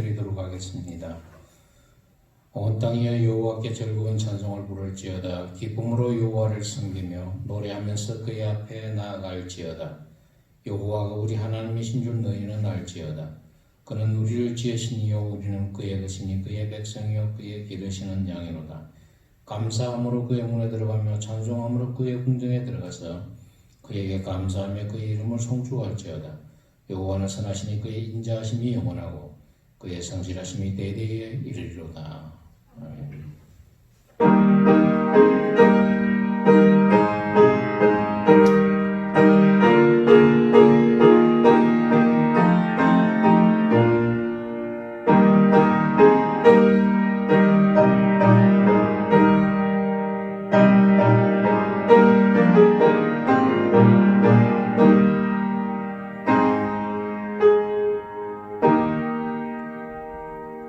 드리도록 하겠습니다. 온 땅이여 여호와께 즐거운 찬송을 부를지어다. 기쁨으로 여호와를 섬기며 노래하면서 그의 앞에 나아갈지어다. 여호와가 우리 하나님이신 줄 너희는 알지어다. 그는 우리를 지으시니요 우리는 그의 것이니 그의 백성이요 그의 기르시는 양이로다. 감사함으로 그의 문에 들어가며 찬송함으로 그의 궁정에 들어가서 그에게 감사하며 그의 이름을 송축할지어다. 여호와는 선하시니 그의 인자하심이 영원하고 그의 성실하심이 대대에 이르리로다. 아멘.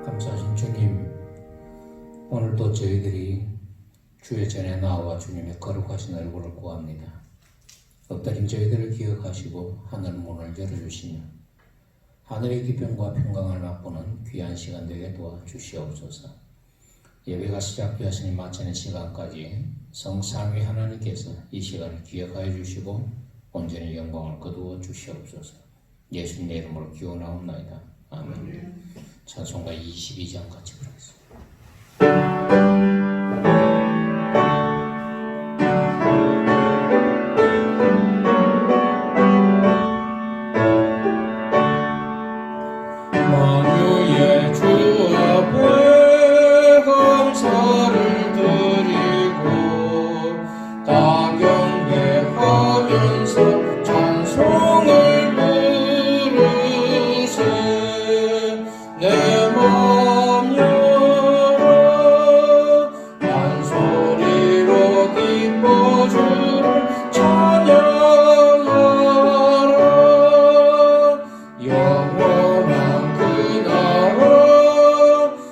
감사하신 주님, 오늘도 저희들이 주의 전에 나와 주님의 거룩하신 얼굴을 구합니다. 엎드린 저희들을 기억하시고 하늘 문을 열어주시며 하늘의 기쁨과 평강을 맛보는 귀한 시간 되게 도와주시옵소서. 예배가 시작되었으니 마치는 시간까지 성삼위 하나님께서 이 시간을 기억하여 주시고 온전히 영광을 거두어 주시옵소서. 예수님의 이름으로 기원하옵나이다. 아멘. 찬송가 22장 같이 부르겠습니다. 만유의 주 앞에 감사를 드리고 다 경배하면서 찬송을 부르세. 내 맘 열어 한 소리로 기뻐 주를 찬양하라. 영원한 그 나라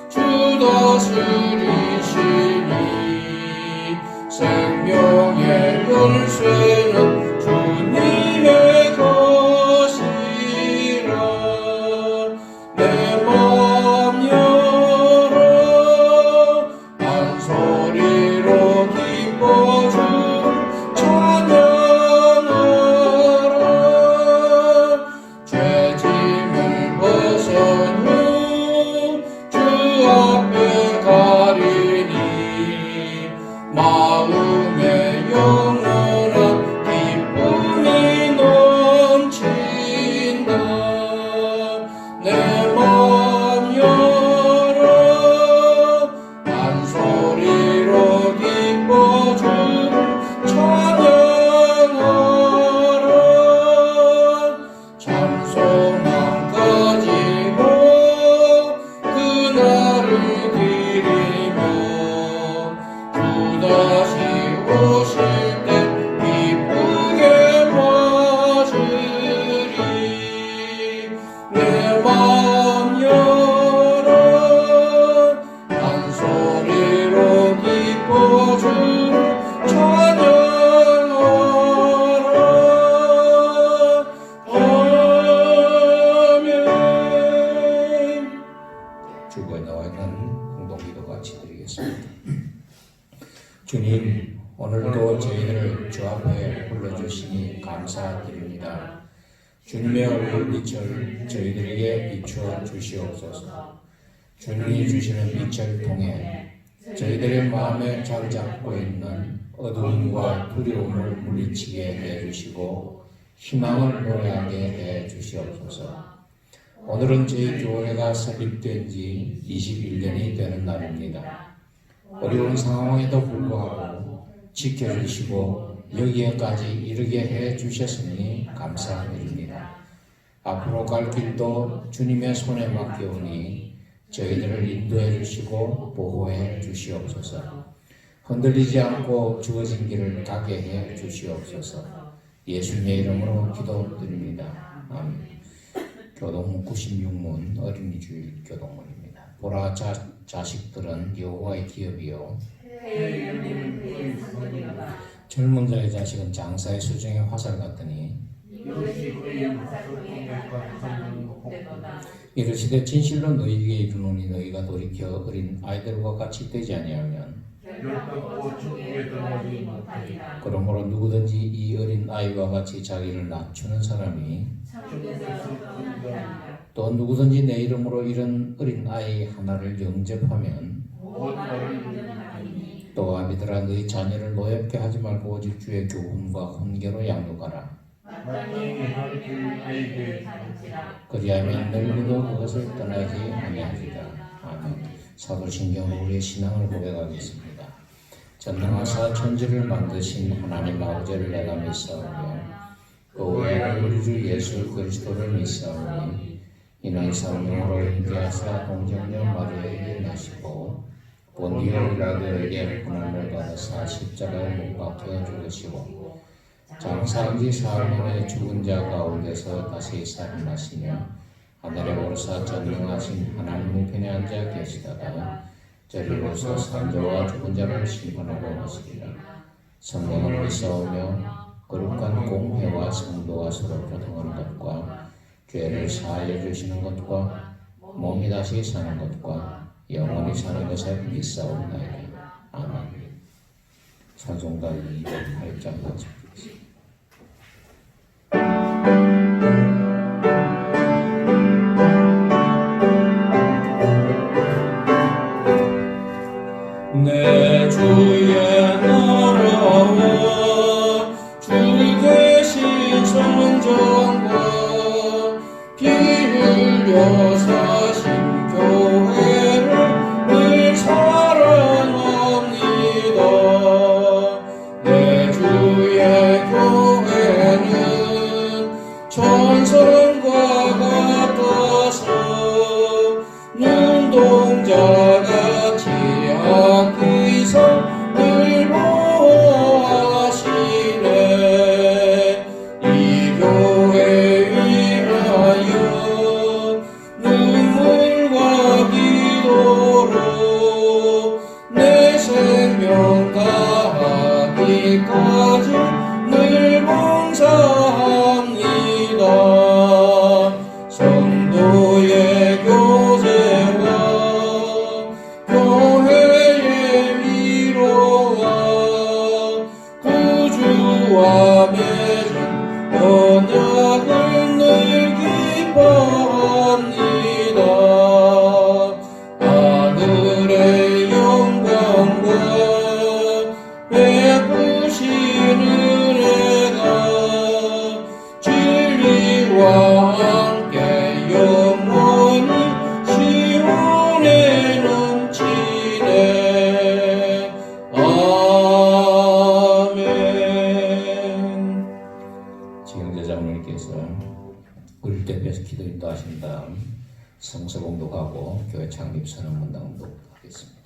주 다스리시니 생명의 열쇠는 주님의 것이라. 내 맘 열어 한 소리로 기뻐 주를 찬양하라. 죄짐을 벗은 후 주 앞에 가리니 마음에 영원한 기쁨이 넘친다. 내 맘 열어 한 소리로 기뻐 주를 찬양하라. 찬송만 가지고 그날을 기리며 주 다시 오실 때 기쁘게 맞으리. 내 맘 열어 한 소리로 기뻐 주를 찬양하라. 아멘. 주보에 나와 있는 공동기도 같이 드리겠습니다. 주님, 오늘도 저희를 주 앞에 불러주시니 감사드립니다. 주님의 얼굴 빛을 저희들에게 비추어 주시옵소서. 주님이 주시는 빛을 통해 저희들의 마음에 자리 잡고 있는 어두움과 두려움을 물리치게 해주시고 희망을 노래하게 해주시옵소서. 오늘은 저희 교회가 설립된 지 21년이 되는 날입니다. 어려운 상황에도 불구하고 지켜주시고 여기에까지 이르게 해주셨으니 감사드립니다. 앞으로 갈 길도 주님의 손에 맡겨오니 저희들을 인도해 주시고 보호해 주시옵소서. 흔들리지 않고 주어진 길을 가게 해 주시옵소서. 예수님의 이름으로 기도드립니다. 아멘. 교동문 96문 어린이주일 교동문입니다. 보라 자식들은 여호와의 기업이요 젊은 자의 자식은 장사의 수정의 화살 같으니 이르시되 진실로 너희에게 이르노니 너희가 돌이켜 어린 아이들과 같이 되지 아니하면 열받고 천국에 들어가지 못하리라. 그러므로 누구든지 이 어린 아이와 같이 자기를 낮추는 사람이 천국에서 거듭나리라. 또 누구든지 내 이름으로 이런 어린 아이 하나를 영접하면 곧 너를 인정하리니 또 아비들아 너희 자녀를 노엽게 하지 말고 오직 주의 교훈과 훈계로 양육하라. 마땅히 하는 아이에게 가르치라. 그리하면 늙어도 그것을 떠나지 아니하리라. 아멘. 사도신경으로 우리의 신앙을 고백하겠습니다. 전능하사 천지를 만드신 하나님 아버지를 내가 믿사오며 그 외에는 우리 주 예수 그리스도를 믿사오니 이는 성령으로 인계하사 동정녀 마리아에게 나시고 본디오 빌라도에게 고난을 받으사 십자가에 못 박혀 죽으시고 장사한 지 사흘 만에 죽은 자 가운데서 다시 살아나시며 하늘에 오르사 전능하신 하나님 우편에 앉아 계시다가 저리로서 산자와 죽은 자를 심판하러 오시리라. 성령을 믿사오며 거룩한 공회와 성도와 서로 교통하는 것과 죄를 사하여 주시는 것과 몸이 다시 사는 것과 영원히 사는 것을 믿사옵나이다. 아멘. 찬송가 208장 같이 부르겠습니다. 내 주의 나라와 주 대신 성전과 피 흘려 사신 교회를 늘 사랑합니다. 내 주의 교회는 천성과 같아서 눈동자같이 악의서 늘 보호하시네. 이 교회 위하여 눈물과 기도로 내 생명 다하기까지 늘 봉사합니다. 성도의 교제와 교회의 위로와 구주와 맺은 언약을 늘 기뻐합니다. 하늘의 영광과 베푸신 은혜가 진리와 함께 영원히 시온에 넘치네. 아멘. 지영대장님께서 우리 대표에서 기도 인도하신 다음 성서공독하고 교회 창립 선언 문답도 하겠습니다.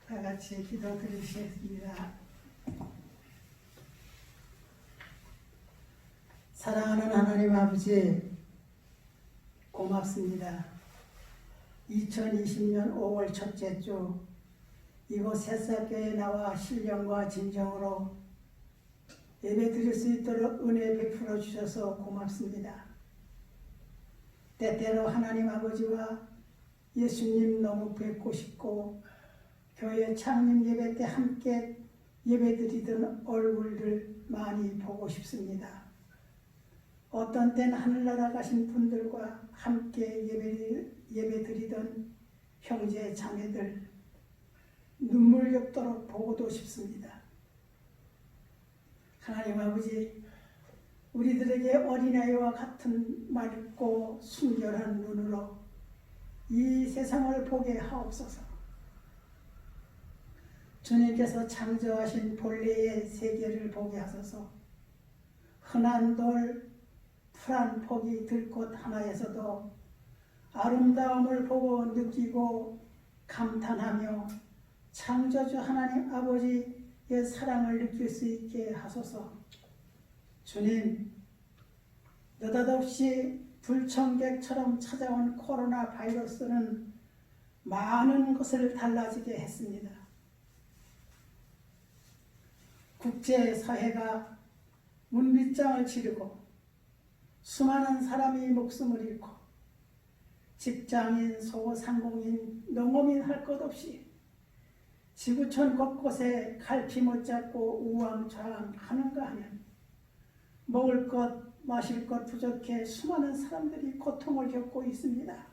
다 같이 기도 드리시겠습니다. 사랑하는 하나님 아버지, 고맙습니다. 2020년 5월 첫째 주 이곳 새싹교회에 나와 신령과 진정으로 예배 드릴 수 있도록 은혜 베풀어 주셔서 고맙습니다. 때때로 하나님 아버지와 예수님 너무 뵙고 싶고 교회 창립 예배 때 함께 예배드리던 얼굴들 많이 보고 싶습니다. 어떤 때는 하늘나라 가신 분들과 함께 예배드리던 형제 자매들 눈물겹도록 보고도 싶습니다. 하나님 아버지, 우리들에게 어린아이와 같은 맑고 순결한 눈으로 이 세상을 보게 하옵소서. 주님께서 창조하신 본래의 세계를 보게 하소서. 흔한 돌, 푸른 포기 들꽃 하나에서도 아름다움을 보고 느끼고 감탄하며 창조주 하나님 아버지의 사랑을 느낄 수 있게 하소서. 주님, 느닷없이 불청객처럼 찾아온 코로나 바이러스는 많은 것을 달라지게 했습니다. 국제사회가 문빗장을 치르고 수많은 사람이 목숨을 잃고 직장인, 소상공인, 농업인 할 것 없이 지구촌 곳곳에 갈피 못 잡고 우왕좌왕하는가 하면 먹을 것, 마실 것 부족해 수많은 사람들이 고통을 겪고 있습니다.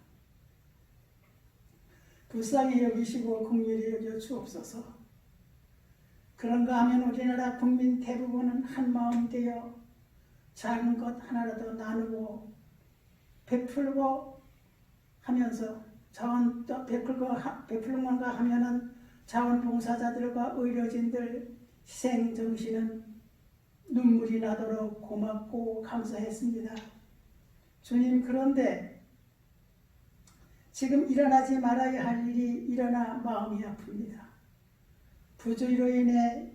불쌍히 여기시고 긍휼히 여겨 주옵소서. 그런가 하면 우리나라 국민 대부분은 한마음 되어 작은 것 하나라도 나누고 베풀고 하면서 베풀는가 하면은 자원봉사자들과 의료진들 희생정신은 눈물이 나도록 고맙고 감사했습니다. 주님, 그런데 지금 일어나지 말아야 할 일이 일어나 마음이 아픕니다. 부주의로 인해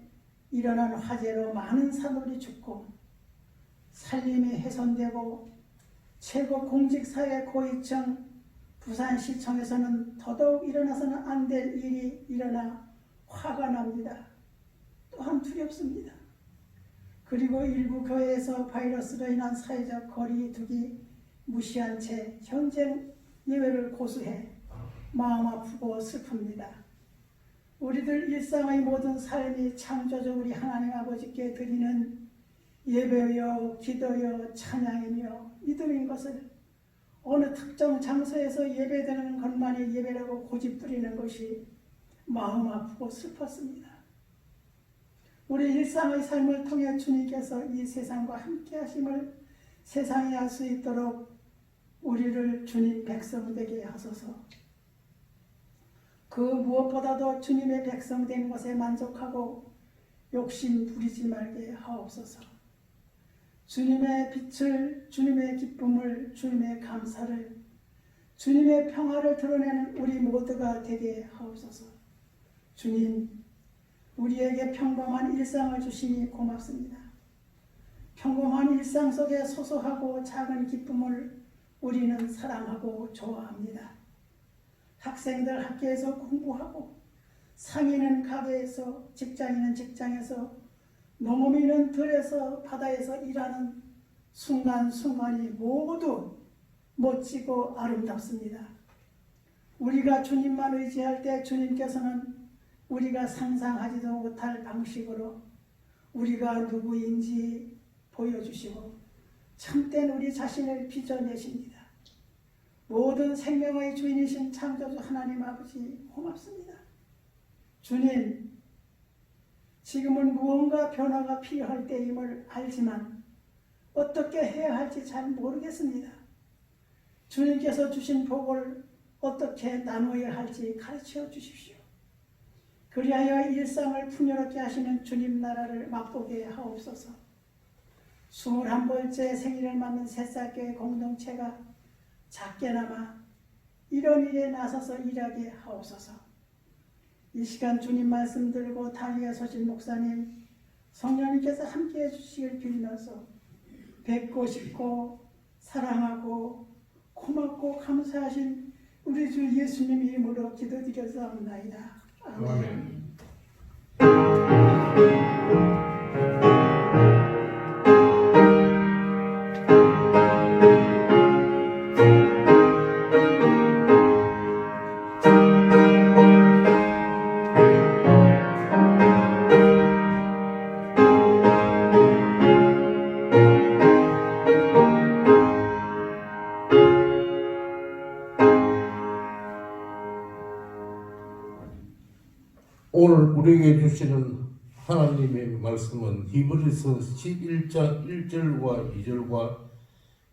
일어난 화재로 많은 산울이 죽고 살림이 훼손되고 최고 공직사회 고위층 부산시청에서는 더더욱 일어나서는 안 될 일이 일어나 화가 납니다. 또한 두렵습니다. 그리고 일부 교회에서 바이러스로 인한 사회적 거리 두기 무시한 채 현행 예외를 고수해 마음 아프고 슬픕니다. 우리들 일상의 모든 삶이 창조주 우리 하나님 아버지께 드리는 예배여 기도여 찬양이며 믿음인 것을 어느 특정 장소에서 예배드리는 것만이 예배라고 고집부리는 것이 마음 아프고 슬펐습니다. 우리 일상의 삶을 통해 주님께서 이 세상과 함께 하심을 세상이 알 수 있도록 우리를 주님 백성 되게 하소서. 그 무엇보다도 주님의 백성 된 것에 만족하고 욕심 부리지 말게 하옵소서. 주님의 빛을, 주님의 기쁨을, 주님의 감사를, 주님의 평화를 드러내는 우리 모두가 되게 하옵소서. 주님, 우리에게 평범한 일상을 주시니 고맙습니다. 평범한 일상 속에 소소하고 작은 기쁨을 우리는 사랑하고 좋아합니다. 학생들 학교에서 공부하고, 상인은 가게에서, 직장인은 직장에서, 농민은 들에서 바다에서 일하는 순간순간이 모두 멋지고 아름답습니다. 우리가 주님만 의지할 때 주님께서는 우리가 상상하지도 못할 방식으로 우리가 누구인지 보여주시고 참된 우리 자신을 빚어내십니다. 모든 생명의 주인이신 창조주 하나님 아버지 고맙습니다. 주님, 지금은 무언가 변화가 필요할 때임을 알지만 어떻게 해야 할지 잘 모르겠습니다. 주님께서 주신 복을 어떻게 나누어야 할지 가르쳐 주십시오. 그리하여 일상을 풍요롭게 하시는 주님 나라를 맛보게 하옵소서. 21번째 생일을 맞는 새싹교회 공동체가 작게나마 이런 일에 나서서 일하게 하옵소서. 이 시간 주님 말씀 들고 당회에 서신 목사님, 성령님께서 함께해 주시길 빌면서 뵙고 싶고 사랑하고 고맙고 감사하신 우리 주 예수님 이름으로 기도드렸사옵나이다. 아멘. 오늘 우리에게 주시는 하나님의 말씀은 히브리서 11장 1절과 2절과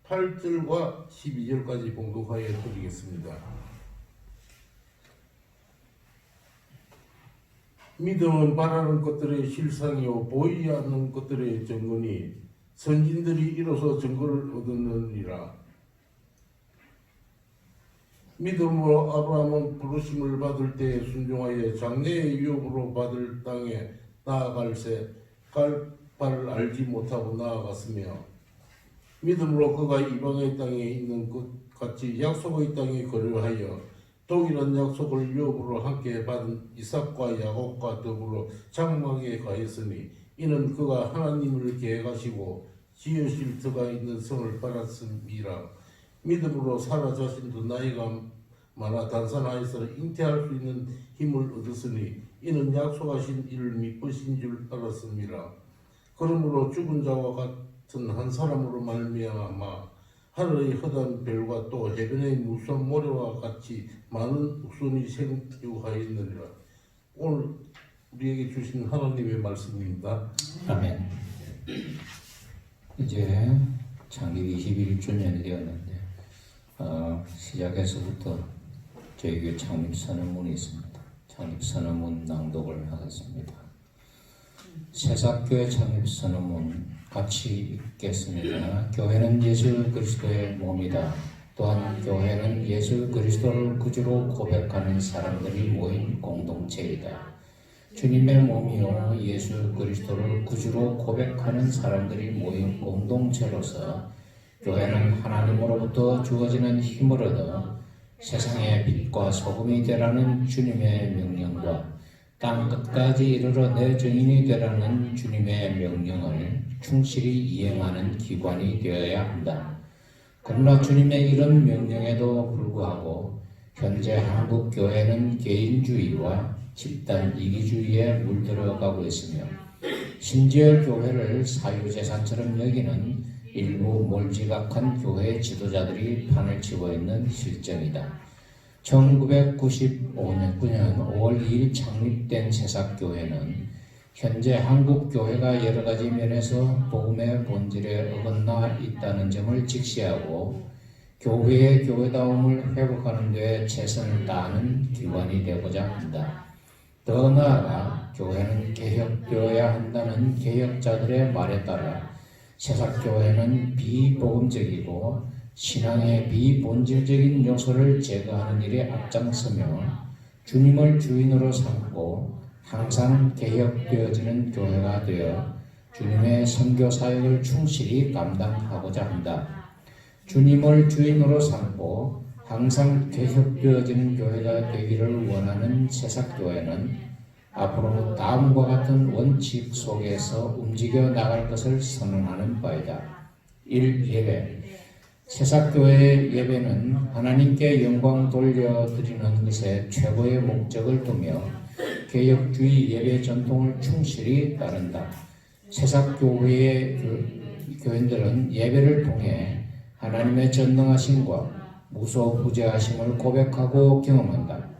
8절과 12절까지 봉독하여 드리겠습니다. 믿음은 바라는 것들의 실상이요 보이지 않는 것들의 증거니 선진들이 이로써 증거를 얻었느니라. 믿음으로 아브라함은 부르심을 받을 때 순종하여 장래의 유업으로 받을 땅에 나아갈새 갈 바를 알지 못하고 나아갔으며 믿음으로 그가 이방의 땅에 있는 것 같이 약속의 땅에 거류하여 동일한 약속을 유업으로 함께 받은 이삭과 야곱과 더불어 장막에 가했으니 이는 그가 하나님을 계획하시고 지으실 터가 있는 성을 받았음이라. 믿음으로 사라 자신도 나이가 많아 단산하여서 잉태할 수 있는 힘을 얻었으니 이는 약속하신 이를 미쁘신 줄 알았음이라. 그러므로 죽은 자와 같은 한 사람으로 말미암아 하늘의 허다한 별과 또 해변의 무수한 모래와 같이 많은 uk순이 생육하였느니라. 오늘 우리에게 주신 하나님의 말씀입니다. 아멘. 이제 창립 21주년이 되었는데 시작에서부터 저희 교회 창립 선언문이 있습니다. 창립 선언문 낭독을 하겠습니다. 새싹교회 창립 선언문 같이 읽겠습니다. 교회는 예수 그리스도의 몸이다. 또한 교회는 예수 그리스도를 구주로 고백하는 사람들이 모인 공동체이다. 주님의 몸이요 예수 그리스도를 구주로 고백하는 사람들이 모인 공동체로서 교회는 하나님으로부터 주어지는 힘을 얻어 세상의 빛과 소금이 되라는 주님의 명령과 땅 끝까지 이르러 내 증인이 되라는 주님의 명령을 충실히 이행하는 기관이 되어야 한다. 그러나 주님의 이런 명령에도 불구하고 현재 한국 교회는 개인주의와 집단 이기주의에 물들어가고 있으며 심지어 교회를 사유재산처럼 여기는 일부 몰지각한 교회 지도자들이 판을 치고 있는 실정이다. 1995년 5월 2일 창립된 새싹교회는 현재 한국교회가 여러가지 면에서 복음의 본질에 어긋나 있다는 점을 직시하고 교회의 교회다움을 회복하는 데 최선을 다하는 기관이 되고자 한다. 더 나아가 교회는 개혁되어야 한다는 개혁자들의 말에 따라 새싹교회는 비복음적이고 신앙의 비본질적인 요소를 제거하는 일에 앞장서며 주님을 주인으로 삼고 항상 개혁되어지는 교회가 되어 주님의 선교 사역을 충실히 감당하고자 한다. 주님을 주인으로 삼고 항상 개혁되어지는 교회가 되기를 원하는 새싹교회는 앞으로 다음과 같은 원칙 속에서 움직여 나갈 것을 선언하는 바이다. 1. 예배. 새싹교회의 예배는 하나님께 영광 돌려드리는 것에 최고의 목적을 두며 개혁주의 예배 전통을 충실히 따른다. 새싹교회의 교인들은 예배를 통해 하나님의 전능하심과 무소부재하심을 고백하고 경험한다.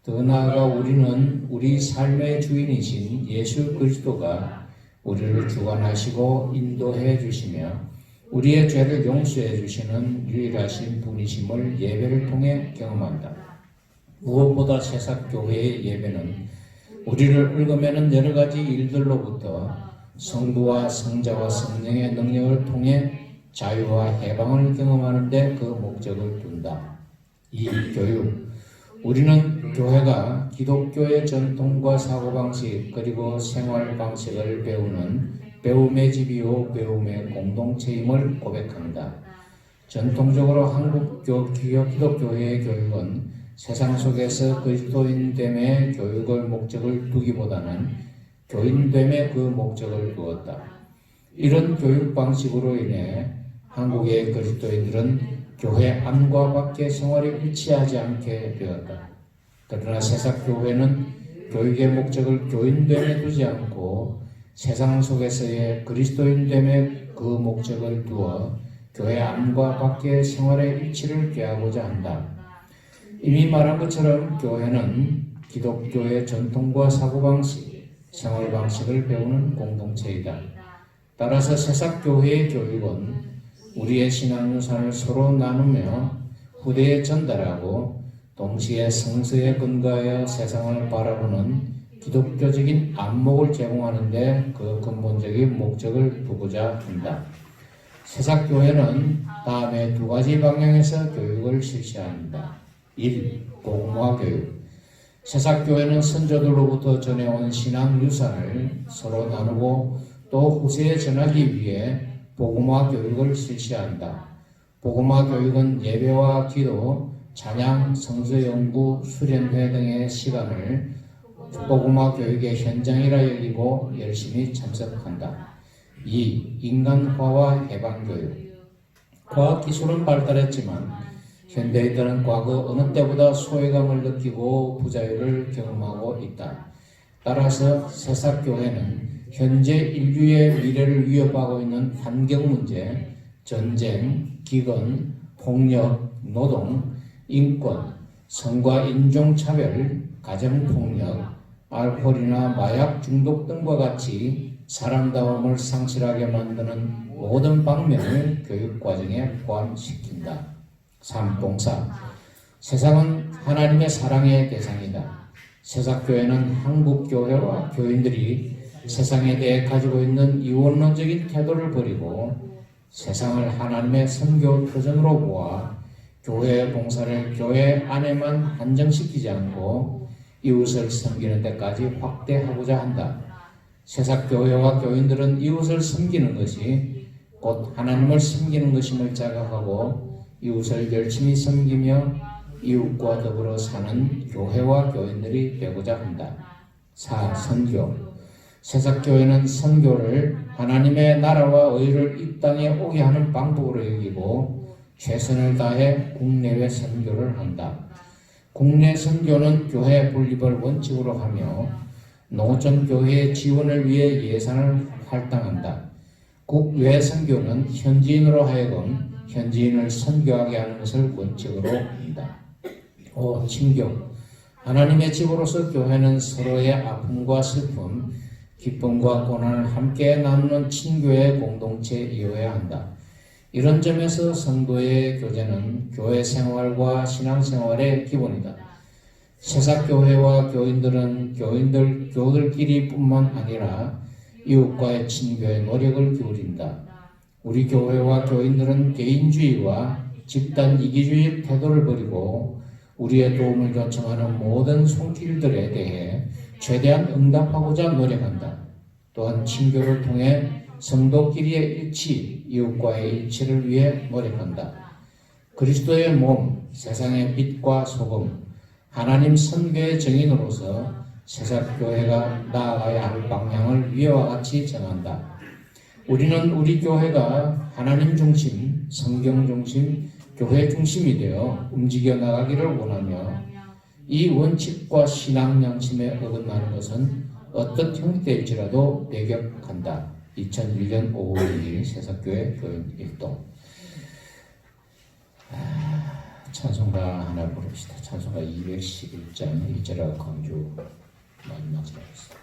더 나아가 우리는 우리 삶의 주인이신 예수 그리스도가 우리를 주관하시고 인도해 주시며 우리의 죄를 용서해 주시는 유일하신 분이심을 예배를 통해 경험한다. 무엇보다 새싹교회의 예배는 우리를 얽어매는 여러 가지 일들로부터 성부와 성자와 성령의 능력을 통해 자유와 해방을 경험하는 데 그 목적을 둔다. 2. 교육. 우리는 교회가 기독교의 전통과 사고방식 그리고 생활방식을 배우는 배움의 집이요 배움의 공동체임을 고백한다. 전통적으로 한국 기독교회의 교육은 세상 속에서 그리스도인됨의 교육을 목적을 두기보다는 교인됨의 그 목적을 두었다. 이런 교육 방식으로 인해 한국의 그리스도인들은 교회 안과 밖의 생활이 일치하지 않게 되었다. 그러나 새싹교회는 교육의 목적을 교인됨에 두지 않고 세상 속에서의 그리스도인됨의 그 목적을 두어 교회 안과 밖의 생활의 일치를 꾀하고자 한다. 이미 말한 것처럼 교회는 기독교의 전통과 사고방식, 생활방식을 배우는 공동체이다. 따라서 새싹교회의 교육은 우리의 신앙유산을 서로 나누며 후대에 전달하고 동시에 성서에 근거하여 세상을 바라보는 기독교적인 안목을 제공하는 데 그 근본적인 목적을 두고자 한다. 새싹교회는 다음에 두 가지 방향에서 교육을 실시합니다. 1. 복음화 교육. 새싹교회는 선조들로부터 전해온 신앙 유산을 서로 나누고 또 후세에 전하기 위해 복음화 교육을 실시한다. 복음화 교육은 예배와 기도, 찬양, 성서 연구, 수련회 등의 시간을 복음화 교육의 현장이라 여기고 열심히 참석한다. 2. 인간화와 해방교육. 과학기술은 발달했지만 현대인들은 과거 어느 때보다 소외감을 느끼고 부자유를 경험하고 있다. 따라서 새싹교회는 현재 인류의 미래를 위협하고 있는 환경 문제, 전쟁, 기근, 폭력, 노동, 인권, 성과 인종차별, 가정폭력, 알코올이나 마약 중독 등과 같이 사람다움을 상실하게 만드는 모든 방면을 교육과정에 포함시킨다. 3. 봉사. 세상은 하나님의 사랑의 대상이다. 새싹교회는 한국교회와 교인들이 세상에 대해 가지고 있는 이원론적인 태도를 버리고 세상을 하나님의 선교 터전으로 보아 교회 봉사를 교회 안에만 한정시키지 않고 이웃을 섬기는 데까지 확대하고자 한다. 새싹교회와 교인들은 이웃을 섬기는 것이 곧 하나님을 섬기는 것임을 자각하고 이웃을 열심히 섬기며 이웃과 더불어 사는 교회와 교인들이 되고자 한다. 4. 선교. 새싹교회는 선교를 하나님의 나라와 의를 이 땅에 오게 하는 방법으로 여기고 최선을 다해 국내외 선교를 한다. 국내 선교는 교회 분립을 원칙으로 하며 농어촌교회의 지원을 위해 예산을 할당한다. 국외 선교는 현지인으로 하여금 현지인을 선교하게 하는 것을 원칙으로 한다. 5. 친교. 하나님의 집으로서 교회는 서로의 아픔과 슬픔, 기쁨과 고난을 함께 나누는 친교의 공동체이어야 한다. 이런 점에서 성도의 교제는 교회 생활과 신앙생활의 기본이다. 새싹교회와 교인들은 교우들끼리 뿐만 아니라 이웃과의 친교에 노력을 기울인다. 우리 교회와 교인들은 개인주의와 집단 이기주의 태도를 버리고 우리의 도움을 요청하는 모든 손길들에 대해 최대한 응답하고자 노력한다. 또한 친교를 통해 성도끼리의 일치, 이웃과의 일치를 위해 노력한다. 그리스도의 몸, 세상의 빛과 소금, 하나님 선교의 정인으로서 새싹교회가 나아가야 할 방향을 위와 같이 정한다. 우리는 우리 교회가 하나님 중심, 성경 중심, 교회 중심이 되어 움직여 나가기를 원하며 이 원칙과 신앙 양심에 어긋나는 것은 어떤 형태일지라도 배격한다. 2001년 5월 2일 새싹교회 교인 일동. 찬송가 하나 부릅시다. 찬송가 211장 1절하고 강주 마지막 절입니다.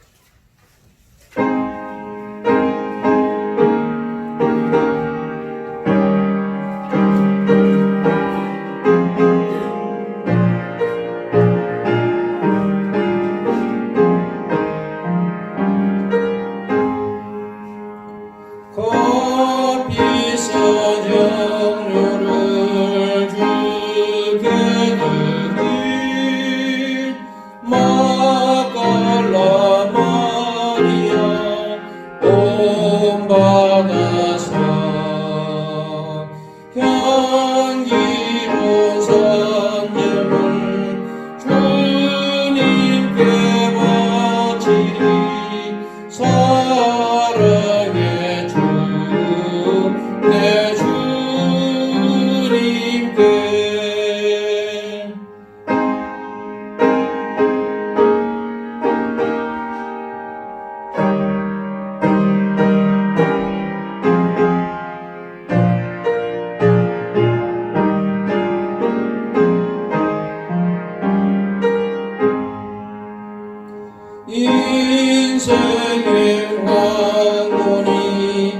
인생의 황혼이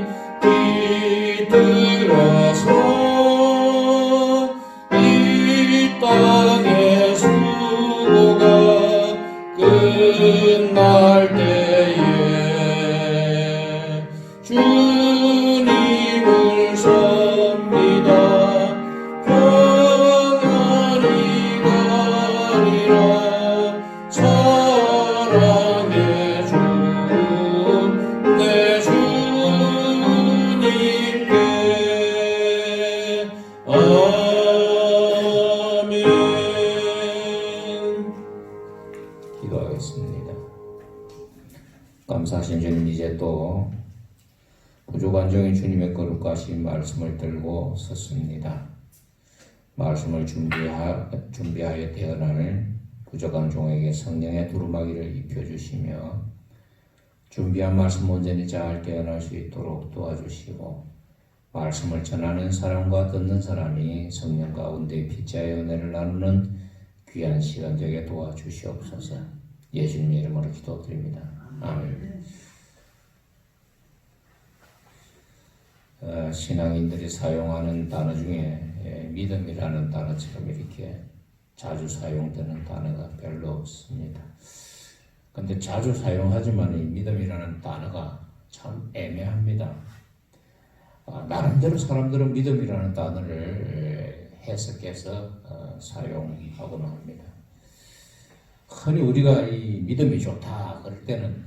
뒤들어서 이 땅의 수고가 끝날 때에 주님을 섬기다 평안히 가리라. 사랑의 주 내 주님께 기도하겠습니다. 감사하신 주님, 이제 또 부족한 종이 주님의 거룩하신 말씀을 들고 섰습니다. 말씀을 준비하여 태어날 부족한 종에게 성령의 두루마기를 입혀주시며 준비한 말씀 온전히 잘 깨어날 수 있도록 도와주시고 말씀을 전하는 사람과 듣는 사람이 성령 가운데 피자의 은혜를 나누는 귀한 시간 되게 도와주시옵소서. 예수님 이름으로 기도드립니다. 아멘. 신앙인들이 사용하는 단어 중에 믿음이라는 단어처럼 이렇게 자주 사용되는 단어가 별로 없습니다. 근데 자주 사용하지만 이 믿음이라는 단어가 참 애매합니다. 나름대로 사람들은 믿음이라는 단어를 해석해서 사용하고는 합니다. 흔히 우리가 이 믿음이 좋다 그럴 때는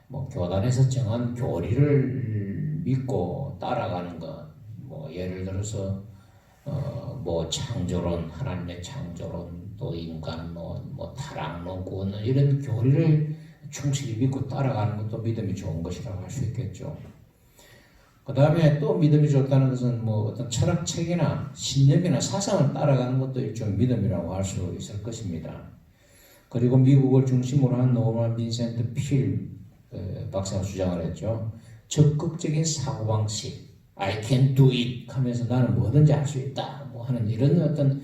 뭐 교단에서 정한 교리를 믿고 따라가는 것, 뭐 예를 들어서 뭐 창조론, 하나님의 창조론, 또 인간, 뭐 타락론, 구원론 이런 교리를 충실히 믿고 따라가는 것도 믿음이 좋은 것이라고 할 수 있겠죠. 그 다음에 또 믿음이 좋다는 것은 뭐 어떤 철학책이나 신념이나 사상을 따라가는 것도 일종의 믿음이라고 할 수 있을 것입니다. 그리고 미국을 중심으로 한 노만 빈센트 필 박사가 주장을 했죠. 적극적인 사고방식, I can do it 하면서 나는 뭐든지 할 수 있다 뭐 하는 이런 어떤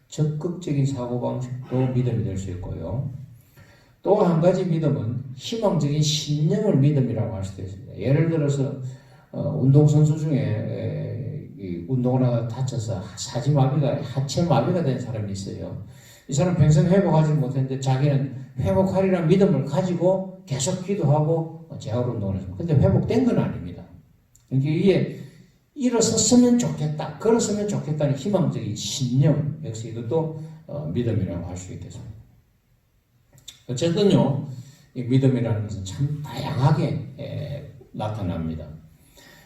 적극적인 사고방식도 믿음이 될 수 있고요. 또 한 가지 믿음은 희망적인 신념을 믿음이라고 할 수도 있습니다. 예를 들어서 운동선수 중에 운동을 하다가 다쳐서 하체 마비가 된 사람이 있어요. 이 사람 평생 회복하지 못했는데 자기는 회복하리라는 믿음을 가지고 계속 기도하고 재활 운동을 했습니다. 근데 회복된 건 아닙니다. 그러니까 이게 일어섰으면 좋겠다, 걸었으면 좋겠다는 희망적인 신념, 역시 이것도 믿음이라고 할 수 있겠습니다. 어쨌든요, 이 믿음이라는 것은 참 다양하게 나타납니다.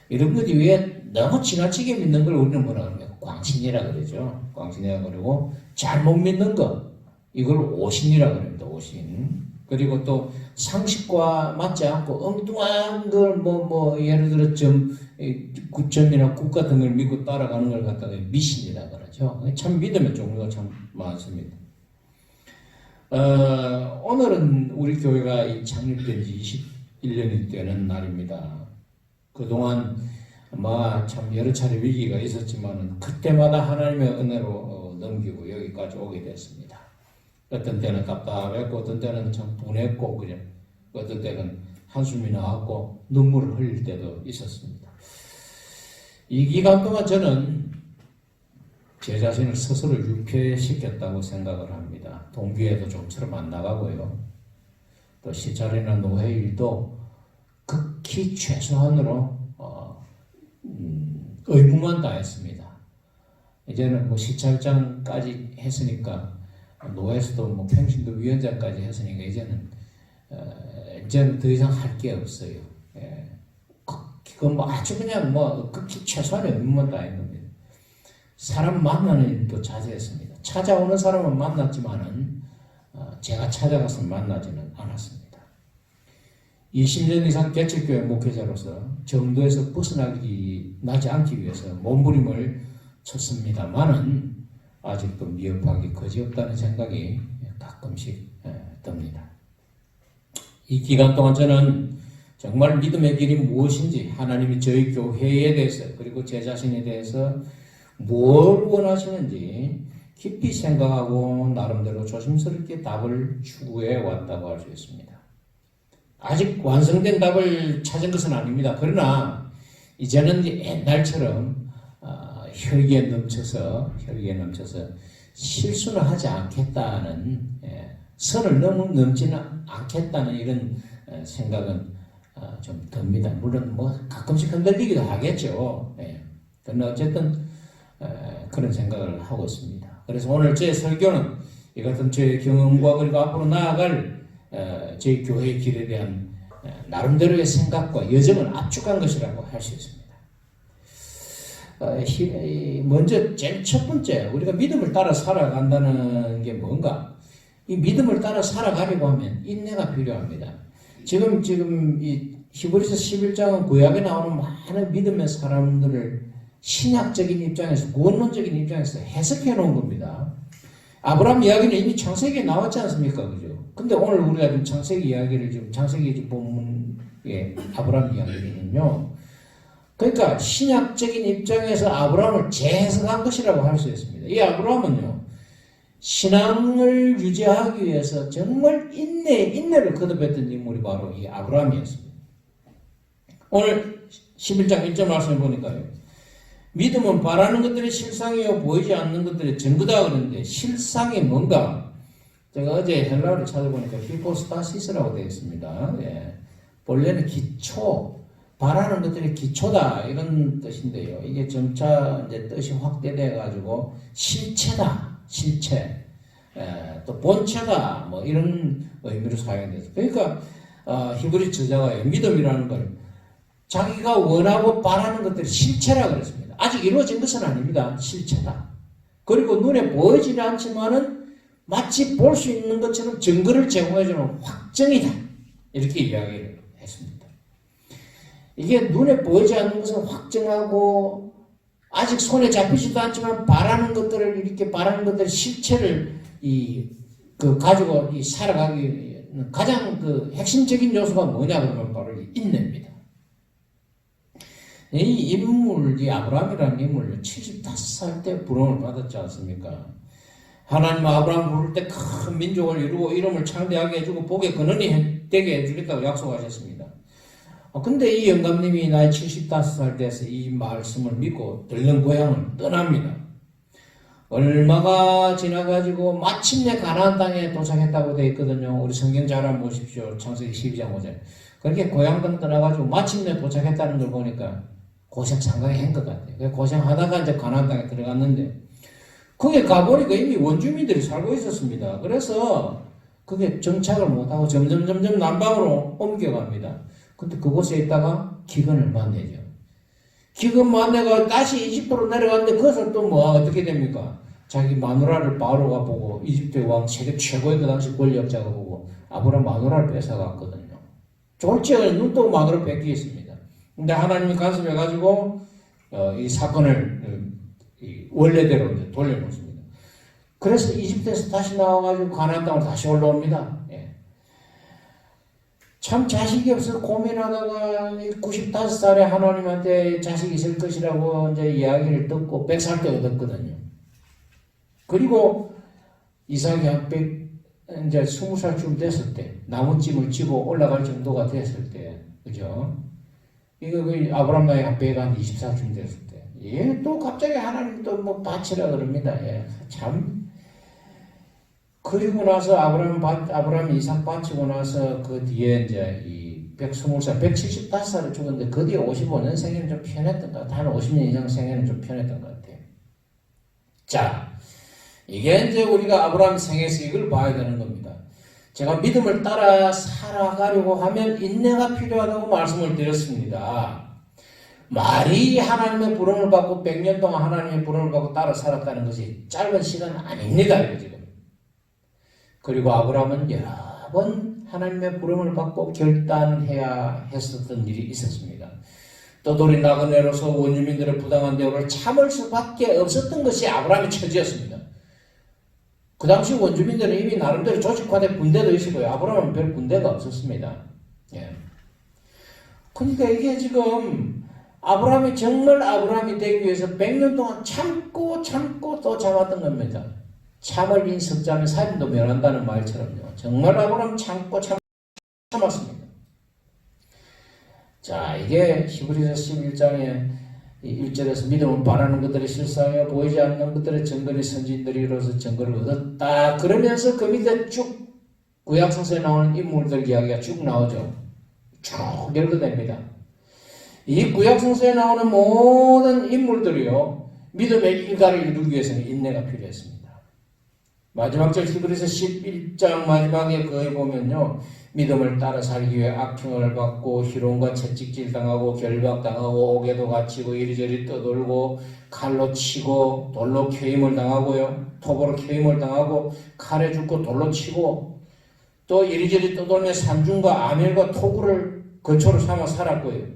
이런 것 이외에 너무 지나치게 믿는 걸 우리는 뭐라 그러냐면 광신이라 그러죠. 광신이라 그러고 잘못 믿는 것 이걸 오신이라 그럽니다. 오신. 그리고 또 상식과 맞지 않고 엉뚱한 걸 예를 들어 구점이나 국 같은 걸 믿고 따라가는 걸 갖다가 미신이라 그러죠. 참 믿음의 종류가 참 많습니다. 오늘은 우리 교회가 창립된 지 21년이 되는 날입니다. 그동안 참 여러 차례 위기가 있었지만 그때마다 하나님의 은혜로 넘기고 여기까지 오게 됐습니다. 어떤 때는 답답했고 어떤 때는 참 분했고 그냥 어떤 때는 한숨이 나왔고 눈물을 흘릴 때도 있었습니다. 이 기간 동안 저는 제 자신을 스스로 유폐시켰다고 생각을 합니다. 동기에도 좀처럼 안 나가고요. 또 시찰이나 노회 일도 극히 최소한으로 의무만 다했습니다. 이제는 시찰장까지 했으니까 노회에서도 평신도 위원장까지 했으니까 이제는 더 이상 할 게 없어요. 그건 아주 그냥 극히 최소한의 의무만 다한 겁니다. 사람 만나는 일도 자제했습니다. 찾아오는 사람은 만났지만은 제가 찾아가서 만나지는 않았습니다. 20년 이상 개척교회 목회자로서 정도에서 벗어나지 않기 위해서 몸부림을 쳤습니다만은 아직도 미흡하기 거지없다는 생각이 가끔씩 듭니다. 이 기간 동안 저는 정말 믿음의 길이 무엇인지 하나님이 저희 교회에 대해서 그리고 제 자신에 대해서 뭘 원하시는지 깊이 생각하고 나름대로 조심스럽게 답을 추구해 왔다고 할 수 있습니다. 아직 완성된 답을 찾은 것은 아닙니다. 그러나 이제는 옛날처럼 혈기에 넘쳐서 실수는 하지 않겠다는 선을 너무 넘지는 않겠다는 이런 생각은 좀 듭니다. 물론 가끔씩 흔들리기도 하겠죠. 그러나 어쨌든 그런 생각을 하고 있습니다. 그래서 오늘 제 설교는 이 같은 저의 경험과 그리고 앞으로 나아갈 저희 교회의 길에 대한 나름대로의 생각과 여정을 압축한 것이라고 할 수 있습니다. 먼저 제일 첫 번째 우리가 믿음을 따라 살아간다는 게 뭔가 이 믿음을 따라 살아가려고 하면 인내가 필요합니다. 지금 이 히브리서 11장은 구약에 나오는 많은 믿음의 사람들을 신약적인 입장에서, 구원론적인 입장에서 해석해 놓은 겁니다. 아브라함 이야기는 이미 창세기에 나왔지 않습니까? 그죠? 근데 오늘 우리가 지금 창세기 이야기를 지금 창세기 본문의 아브라함 이야기는요. 그러니까 신약적인 입장에서 아브라함을 재해석한 것이라고 할 수 있습니다. 이 아브라함은요. 신앙을 유지하기 위해서 정말 인내를 거듭했던 인물이 바로 이 아브라함이었습니다. 오늘 11장 1절 말씀을 보니까요. 믿음은 바라는 것들의 실상이요 보이지 않는 것들의 증거다 그러는데 실상이 뭔가? 제가 어제 헬라어를 찾아보니까 히포스타시스라고 되어 있습니다. 예. 본래는 기초, 바라는 것들의 기초다 이런 뜻인데요. 이게 점차 이제 뜻이 확대돼 가지고 실체다, 실체, 또 본체다 뭐 이런 의미로 사용돼서 그러니까 히브리 저자가 믿음이라는 걸 자기가 원하고 바라는 것들이 실체라 그랬습니다. 아직 이루어진 것은 아닙니다. 실체다. 그리고 눈에 보이지 않지만은 마치 볼 수 있는 것처럼 증거를 제공해주는 확정이다. 이렇게 이야기를 했습니다. 이게 눈에 보이지 않는 것은 확정하고 아직 손에 잡히지도 않지만 바라는 것들을 이렇게 바라는 것들의 실체를 가지고 살아가기 위한 가장 핵심적인 요소가 뭐냐 그러면 바로 인내입니다. 이 인물, 이 아브라함이라는 인물 75살 때 부름을 받았지 않습니까? 하나님 아브라함 부를 때 큰 민족을 이루고 이름을 창대하게 해주고 복의 근원이 되게 해주겠다고 약속하셨습니다. 근데 이 영감님이 나이 75살 돼서 이 말씀을 믿고 들른 고향을 떠납니다. 얼마가 지나가지고 마침내 가나안 땅에 도착했다고 되어 있거든요. 우리 성경 잘 한번 보십시오. 창세기 12장 5절. 그렇게 고향 등 떠나가지고 마침내 도착했다는 걸 보니까 고생 상당히 한 것 같아요. 고생하다가 이제 가나안 땅에 들어갔는데 거기 가보니까 이미 원주민들이 살고 있었습니다. 그래서 그게 정착을 못하고 점점 남방으로 옮겨갑니다. 근데 그곳에 있다가 기근을 만나죠. 기근 만나가 다시 이집트로 내려갔는데 그것을 또 어떻게 됩니까? 자기 마누라를 바로가 보고 이집트의 왕 세계 최고의 그 당시 권력자가 보고 아브라함 마누라를 뺏어갔거든요. 졸지에 눈 뜨고 마누라 뺏기겠습니다. 근데 하나님이 간섭해가지고 이 사건을 원래대로 이제 돌려놓습니다. 그래서 이집트에서 다시 나와가지고 가나안 땅으로 다시 올라옵니다. 예. 참 자식이 없어서 고민하다가 95살에 하나님한테 자식이 있을 것이라고 이제 이야기를 듣고 100살 때 얻었거든요. 그리고 이삭이 한 100, 이제 20살쯤 됐을 때 나무찜을 지고 올라갈 정도가 됐을 때, 그죠? 이거 아브라함 나이 한 120살쯤 됐을 때. 예, 또 갑자기 하나님 또 바치라 그럽니다. 예, 참. 그리고 나서 아브라함 이삭 바치고 나서 그 뒤에 이제 이 120살, 175살에 죽었는데 그 뒤에 55년 생애는 좀 편했던 것 같아요. 한 50년 이상 생애는 좀 편했던 것 같아요. 자, 이게 이제 우리가 아브라함 생애에서 이걸 봐야 되는 겁니다. 제가 믿음을 따라 살아가려고 하면 인내가 필요하다고 말씀을 드렸습니다. 말이 하나님의 부름을 받고 100년 동안 하나님의 부름을 받고 따라 살았다는 것이 짧은 시간 아닙니다. 이거 지금. 그리고 아브라함은 여러 번 하나님의 부름을 받고 결단해야 했었던 일이 있었습니다. 떠돌이 나그네로서 원주민들의 부당한 대우를 참을 수밖에 없었던 것이 아브라함의 처지였습니다. 그 당시 원주민들은 이미 나름대로 조직화된 군대도 있었고요. 아브라함은 별 군대가 없었습니다. 예. 그러니까 이게 지금 아브라함이 정말 아브라함이 되기 위해서 100년 동안 참고 또 참았던 겁니다. 참을 인석자면 살인도 면한다는 말처럼요. 정말 아브라함 참고 참았습니다. 자, 이게 히브리서 11장의 1절에서 믿음은 바라는 것들의 실상이요 보이지 않는 것들의 증거를 선진들이로서 증거를 얻었다. 그러면서 그 밑에 쭉 구약성서에 나오는 인물들 이야기가 쭉 나오죠. 쭉 열거됩니다. 이 구약성서에 나오는 모든 인물들이요 믿음의 일가를 이루기 위해서는 인내가 필요했습니다. 마지막 절 히브리서 11장 마지막에 거기 보면요. 믿음을 따라 살기 위해 악행을 받고 희롱과 채찍질 당하고 결박당하고 옥에도 갇히고 이리저리 떠돌고 칼로 치고 돌로 켜임을 당하고요. 톱으로 켜임을 당하고 칼에 죽고 돌로 치고 또 이리저리 떠돌며 산중과 아멜과 토구를 거처로 삼아 살았고요.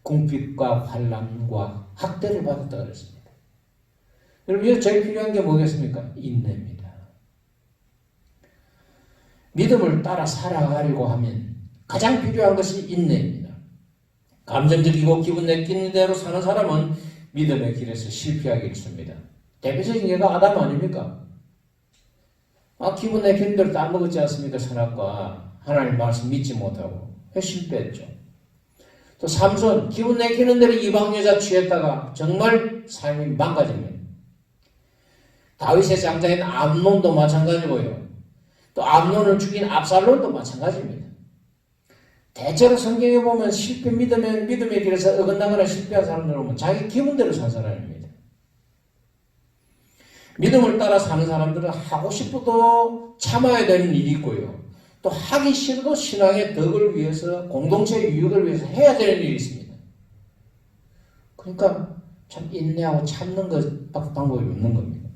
궁핍과 환난과 학대를 받았다 그랬습니다. 여러분 이거 제일 필요한 게 뭐겠습니까? 인내입니다. 믿음을 따라 살아가려고 하면 가장 필요한 것이 인내입니다. 감정적이고 기분 내키는 대로 사는 사람은 믿음의 길에서 실패하기 일쑤입니다. 대표적인 예가 아담 아닙니까? 기분 내키는 대로 따먹었지 않습니까? 선악과 하나님 말씀 믿지 못하고 실패했죠. 또 삼손 기분 내키는 대로 이방 여자 취했다가 정말 삶이 망가집니다. 다윗의 장자인 암논도 마찬가지고요. 또 암논을 죽인 압살롬도 마찬가지입니다. 대체로 성경에 보면 믿음의 길에서 어긋나거나 실패한 사람들은 보면 자기 기분대로 산 사람입니다. 믿음을 따라 사는 사람들은 하고 싶어도 참아야 되는 일이 있고요. 또 하기 싫어도 신앙의 덕을 위해서 공동체의 유익을 위해서 해야 되는 일이 있습니다. 그러니까 참 인내하고 참는 것 방법이 없는 겁니다.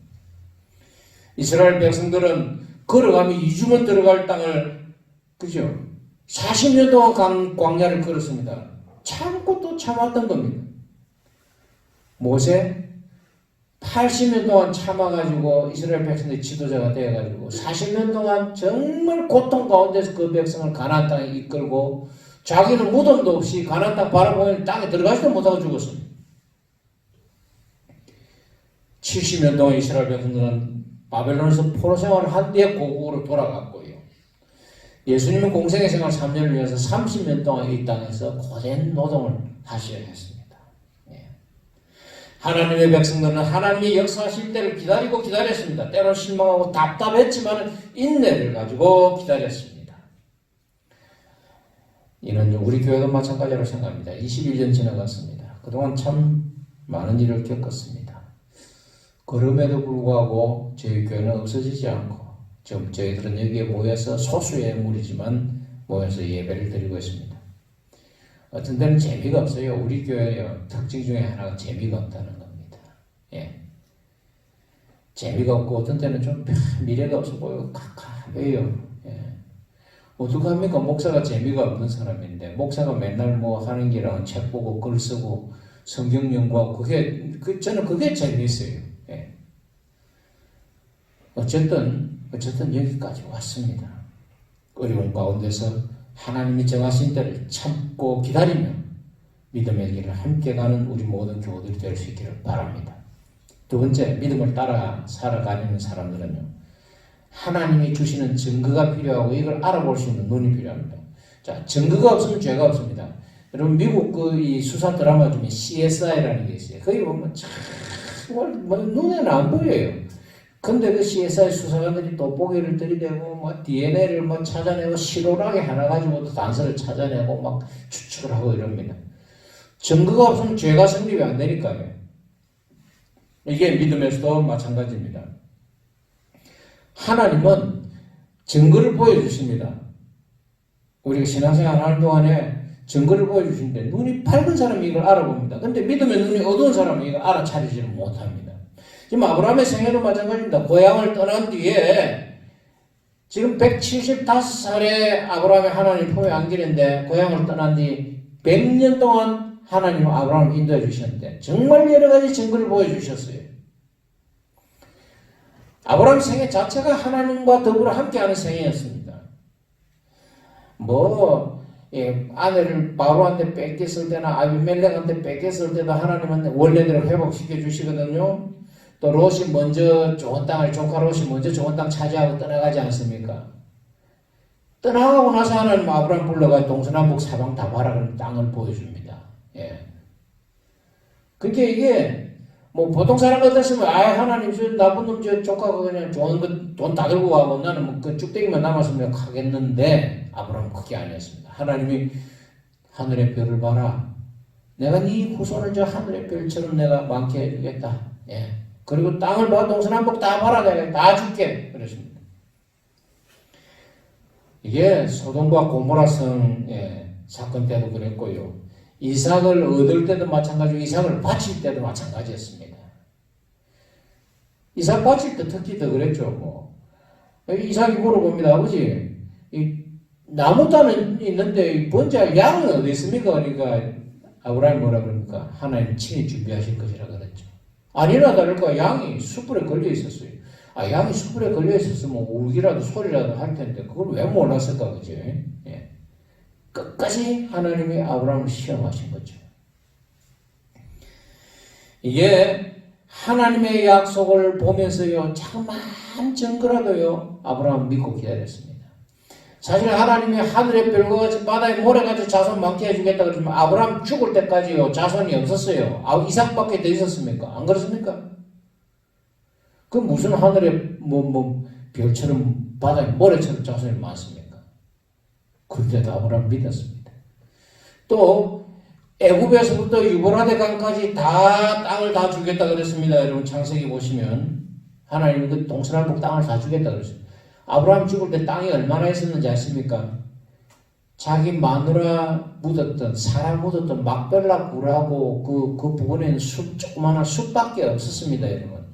이스라엘 백성들은 걸어가며 2주만 들어갈 땅을 그죠? 40년 동안 광야를 걸었습니다. 참고 또 참았던 겁니다. 모세 80년 동안 참아가지고 이스라엘 백성들이 지도자가 되어가지고 40년 동안 정말 고통 가운데서 그 백성을 가나안 땅에 이끌고 자기는 무덤도 없이 가나안 땅 바라보면 땅에 들어가지도 못하고 죽었습니다. 70년 동안 이스라엘 백성들은 바벨론에서 포로 생활을 한 뒤에 고국으로 돌아갔고요. 예수님은 공생의 생활 3년을 위해서 30년 동안 이 땅에서 고된 노동을 하셔야 했습니다. 하나님의 백성들은 하나님이 역사하실 때를 기다리고 기다렸습니다. 때로는 실망하고 답답했지만 인내를 가지고 기다렸습니다. 이는 우리 교회도 마찬가지로 생각합니다. 21년 지나갔습니다. 그동안 참 많은 일을 겪었습니다. 그럼에도 불구하고 저희 교회는 없어지지 않고 지금 저희들은 여기에 모여서 소수의 무리지만 모여서 예배를 드리고 있습니다. 어떤 때는 재미가 없어요. 우리 교회의 특징 중에 하나가 재미가 없다는 겁니다. 재미가 없고 어떤 때는 좀 미래가 없어 보이고 깝깝해요. 어떡합니까? 목사가 재미가 없는 사람인데 목사가 맨날 뭐 하는 게랑 책 보고 글 쓰고 성경 연구하고 저는 그게 재미있어요. 어쨌든 여기까지 왔습니다. 어려운 가운데서 하나님이 정하신 때를 참고 기다리며 믿음의 길을 함께 가는 우리 모든 교우들이 될 수 있기를 바랍니다. 두 번째, 믿음을 따라 살아가려는 사람들은요, 하나님이 주시는 증거가 필요하고 이걸 알아볼 수 있는 눈이 필요합니다. 자, 증거가 없으면 죄가 없습니다. 여러분 미국 이 수사 드라마 중에 CSI라는 게 있어요. 거기 보면 정말 눈에는 안 보여요. 근데 그 CSI 수사관들이 돋보기를 들이대고 DNA를 찾아내고 실오라기 하나 가지고 또 단서를 찾아내고 막 추측을 하고 이럽니다. 증거가 없으면 죄가 성립이 안 되니까요. 이게 믿음에서도 마찬가지입니다. 하나님은 증거를 보여주십니다. 우리가 신앙생활 하는 동안에 증거를 보여주시는데 눈이 밝은 사람이 이걸 알아봅니다. 근데 믿음의 눈이 어두운 사람은 이걸 알아차리지를 못합니다. 지금 아브라함의 생애도 마찬가지입니다. 고향을 떠난 뒤에 지금 175살에 아브라함의 하나님 품에 안기는데 고향을 떠난 뒤 100년 동안 하나님 아브라함을 인도해 주셨는데 정말 여러 가지 증거를 보여주셨어요. 아브라함 생애 자체가 하나님과 더불어 함께하는 생애였습니다. 아내를 바로한테 뺏겼을 때나 아비멜렉한테 뺏겼을 때도 하나님은 원래대로 회복시켜 주시거든요. 또 롯이 먼저 좋은 땅을 조카 롯이 먼저 좋은 땅 차지하고 떠나가지 않습니까? 떠나가고 나서 하나님 아브라함 불러가 동서남북 사방 다 봐라 그런 땅을 보여줍니다. 그러니까 이게 보통 사람 같았으면 하나님 저 나쁜 놈 저 조카가 그냥 좋은 거 돈 다 들고 가고 나는 그 쭉대기만 남았으면 가겠는데 아브라함은 그게 아니었습니다. 하나님이 하늘의 별을 봐라. 내가 네 후손을 저 하늘의 별처럼 내가 많게 해주겠다. 그리고 땅을 봐 동서남북 다 봐라 내가 다 줄게 그랬습니다. 이게 소돔과 고모라 성의 사건 때도 그랬고요. 이삭을 얻을 때도 마찬가지고 이삭을 바칠 때도 마찬가지였습니다. 이삭 바칠 때 특히 더 그랬죠. 뭐 이삭이 물어봅니다. 아버지 이 나무단은 있는데 번제할 양은 어디 있습니까? 그러니까 아브라함이 뭐라 그럽니까? 하나님 친히 준비하실 것이라 그랬죠. 아니나 다를까 양이 숯불에 걸려 있었어요. 양이 숯불에 걸려 있었으면 울기라도 소리라도 할 텐데 그걸 왜 몰랐을까 그죠? 예. 끝까지 하나님이 아브라함을 시험하신 거죠. 이게 하나님의 약속을 보면서요 자그마한 증거라도요 아브라함은 믿고 기다렸습니다. 사실 하나님이 하늘의 별과 같이 바다의 모래같이 자손 많게 해주겠다 그러지만 아브라함 죽을 때까지요 자손이 없었어요. 이삭밖에 더 있었습니까? 안 그렇습니까? 그 무슨 하늘의 별처럼 바다의 모래처럼 자손이 많습니까? 그런데도 아브라함 믿었습니다. 또 애굽에서부터 유브라데 강까지 다 땅을 다 주겠다 그랬습니다. 여러분 창세기 보시면 하나님이 그 동서남북 땅을 다 주겠다 그랬어요. 아브라함 죽을 때 땅이 얼마나 있었는지 아십니까? 자기 마누라 묻었던 사람 묻었던 막벨라 굴하고 그 부근에는 조그마한 숲밖에 없었습니다. 여러분.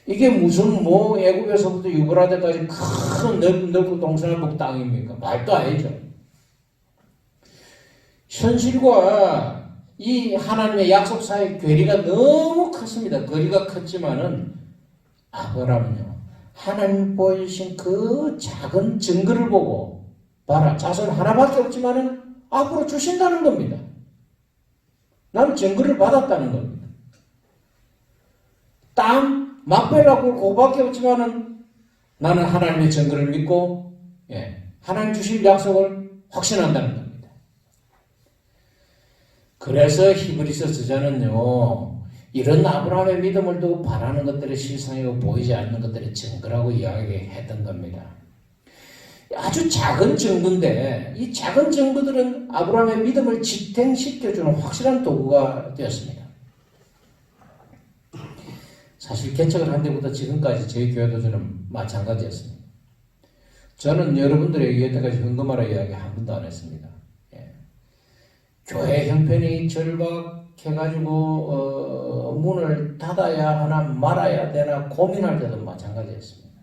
이게 무슨 애굽에서부터 유브라데까지 큰 넓고 동서남북 땅입니까? 말도 아니죠. 현실과 이 하나님의 약속 사이의 괴리가 너무 컸습니다. 거리가 컸지만은 아브라함은요 하나님 보여주신 그 작은 증거를 보고 봐라 자손 하나밖에 없지만은 앞으로 주신다는 겁니다. 나는 증거를 받았다는 겁니다. 땅 막벨라고 그거밖에 없지만은 나는 하나님의 증거를 믿고 하나님 주실 약속을 확신한다는 겁니다. 그래서 히브리서 저자는요 이런 아브라함의 믿음을 두고 바라는 것들의 실상이고 보이지 않는 것들의 증거라고 이야기했던 겁니다. 아주 작은 증거인데 이 작은 증거들은 아브라함의 믿음을 지탱시켜주는 확실한 도구가 되었습니다. 사실 개척을 한 데부터 지금까지 저희 교회도 저는 마찬가지였습니다. 저는 여러분들에게 여태까지 헌금하라 이야기 한 번도 안 했습니다. 교회 형편이 절박해가지고 문을 닫아야 하나 말아야 되나 고민할 때도 마찬가지였습니다.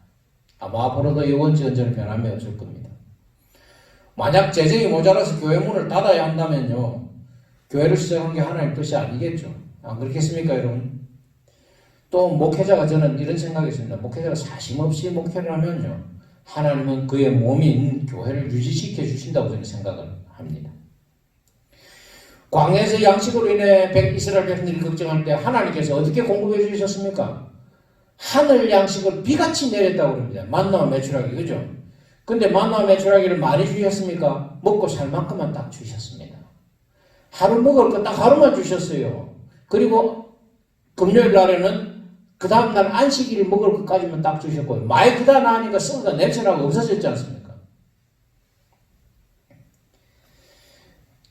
아마 앞으로도 이원지 언제는 변함이 없을 겁니다. 만약 재정이 모자라서 교회 문을 닫아야 한다면요 교회를 시작한 게 하나님 뜻이 아니겠죠. 안 그렇겠습니까 여러분? 또 목회자가 저는 이런 생각이 있습니다. 목회자가 사심없이 목회를 하면요 하나님은 그의 몸인 교회를 유지시켜 주신다고 저는 생각을 합니다. 광야에서 양식으로 인해 이스라엘 백성들이 걱정할 때 하나님께서 어떻게 공급해 주셨습니까? 하늘 양식을 비같이 내렸다고 그럽니다. 만나와 메추라기 그죠? 근데 만나와 메추라기를 많이 주셨습니까? 먹고 살 만큼만 딱 주셨습니다. 하루 먹을 거 딱 하루만 주셨어요. 그리고 금요일 날에는 그 다음날 안식일 먹을 것까지만 딱 주셨고요. 많이 그다 나니까 썩어다 냄새나고 없어졌지 않습니까?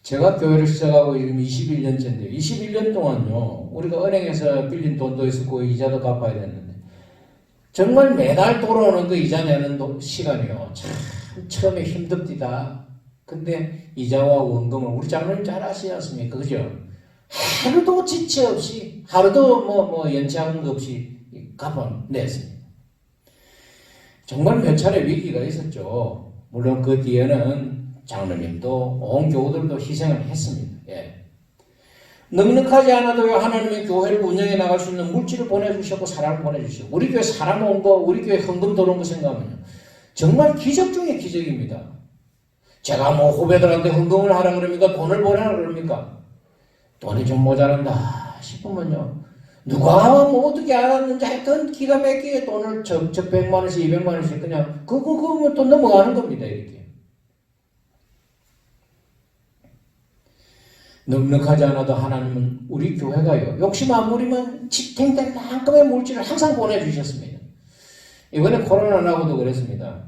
제가 교회를 시작하고 지금 21년째인데 21년 동안요 우리가 은행에서 빌린 돈도 있었고 이자도 갚아야 됐는데 정말 매달 돌아오는 그 이자 내는 시간이요 참 처음에 힘듭니다. 근데 이자와 원금을 우리 장로님 잘 아시지 않습니까? 그죠? 하루도 지체 없이 하루도 연체하는 것 없이 갚아냈습니다. 정말 몇 차례 위기가 있었죠. 물론 그 뒤에는 장로님도 온 교우들도 희생을 했습니다. 넉넉하지 않아도 하나님의 교회를 운영해 나갈 수 있는 물질을 보내주셨고 사람을 보내주셨고 우리 교회 사람 온 거 우리 교회 헌금 들어온 거 생각하면요 정말 기적 중에 기적입니다. 제가 후배들한테 헌금을 하라 그럽니까? 돈을 보내라 그럽니까? 돈이 좀 모자란다 싶으면요 누가 어떻게 알았는지 하여튼 기가 막히게 돈을 적 100만 원씩 200만 원씩 그냥 그거 또 넘어가는 겁니다. 이렇게 넉넉하지 않아도 하나님은 우리 교회가요 욕심 안 부리면 지탱될 만큼의 물질을 항상 보내주셨습니다. 이번에 코로나 나고도 그랬습니다.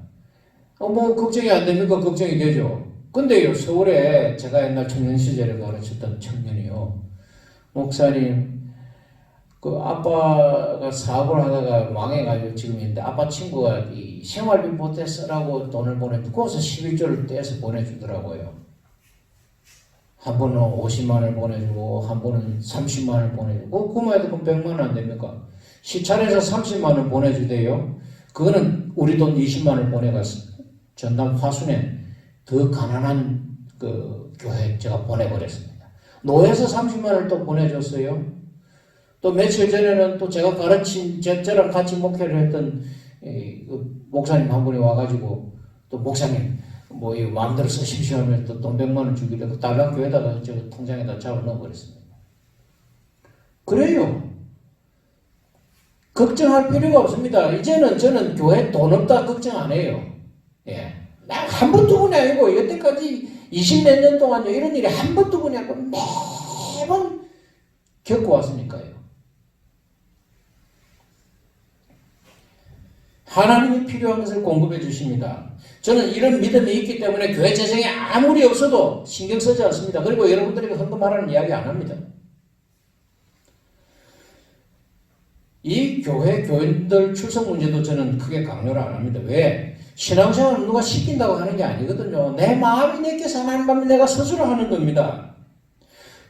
걱정이 안 됩니까? 걱정이 되죠. 근데요 서울에 제가 옛날 청년 시절에 가르쳤던 청년이요 목사님 그 아빠가 사업을 하다가 망해가지고 지금 있는데 아빠 친구가 이 생활비 보태 쓰라고 돈을 보내주고 거기서 11조를 떼서 보내주더라고요. 한 번은 50만 원을 보내주고 한 번은 30만 원을 보내주고 그만 해도 100만 원 안 됩니까? 시찰해서 30만 원 보내주대요. 그거는 우리 돈 20만 원 보내갔어. 전남 화순에 더 가난한 그 교회 제가 보내버렸습니다. 노회에서 30만 원을 또 보내줬어요. 또 며칠 전에는 또 제가 가르친 저랑 같이 목회를 했던 그 목사님 한 분이 와가지고 또 목사님 뭐 이거 마음대로 쓰십시오 하면 또 돈 100만 원 주기로 그 달랑 교회다가 저 통장에다 잡아 넣어버렸습니다. 그래요. 걱정할 필요가 없습니다. 이제는 저는 교회 돈 없다 걱정 안 해요. 예. 난 한 번 두 번이 아니고 여태까지 20몇 년 동안 이런 일이 한 번 두 번이 아니고 매번 겪어왔으니까요. 하나님이 필요한 것을 공급해 주십니다. 저는 이런 믿음이 있기 때문에 교회 재정에 아무리 없어도 신경 쓰지 않습니다. 그리고 여러분들에게 헌금하라는 이야기 안 합니다. 이 교인들 출석 문제도 저는 크게 강요를 안 합니다. 왜? 신앙생활은 누가 시킨다고 하는 게 아니거든요. 내 마음이 내게서 하나님 앞에 내가 스스로 하는 겁니다.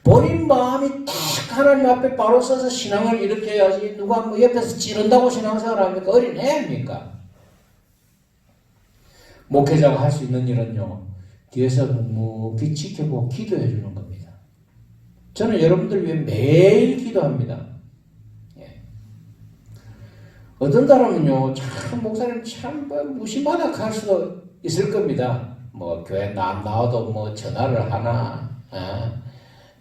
본인 마음이 딱 하나님 앞에 바로 서서 신앙을 일으켜야지 누가 뭐 옆에서 찌른다고 신앙생활 합니까? 어린애입니까? 목회자가 할 수 있는 일은요. 뒤에서 묵묵히 지켜보고 기도해 주는 겁니다. 저는 여러분들 위해 매일 기도합니다. 어떤 사람은요, 참, 목사님 참, 무심하다 할 수도 있을 겁니다. 뭐, 교회 나와도 뭐, 전화를 하나,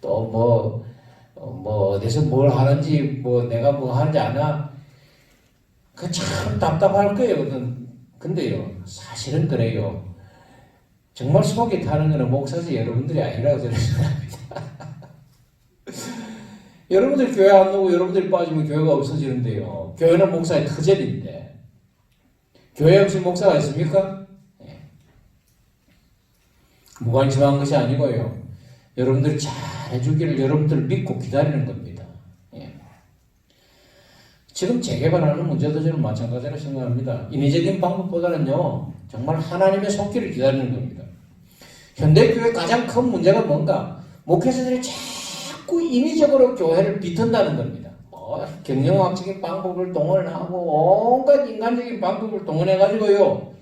또 어디서 뭘 하는지, 뭐, 내가 뭐 하는지 아나, 그 참 답답할 거예요. 근데요, 사실은 그래요. 정말 속이 타는 거는 목사지 여러분들이 아니라고 저는 생각합니다. 여러분들 교회 안 오고 여러분들이 빠지면 교회가 없어지는데요. 교회는 목사의 터전인데 교회 없이 목사가 있습니까? 네. 무관심한 것이 아니고요. 여러분들이 잘해주기를 여러분들을 믿고 기다리는 겁니다. 네. 지금 재개발하는 문제도 저는 마찬가지로 생각합니다. 인위적인 방법보다는요. 정말 하나님의 손길을 기다리는 겁니다. 현대교회의 가장 큰 문제가 뭔가? 목회자들이 자꾸 인위적으로 교회를 비튼다는 겁니다. 뭐 경영학적인 방법을 동원하고 온갖 인간적인 방법을 동원해가지고요.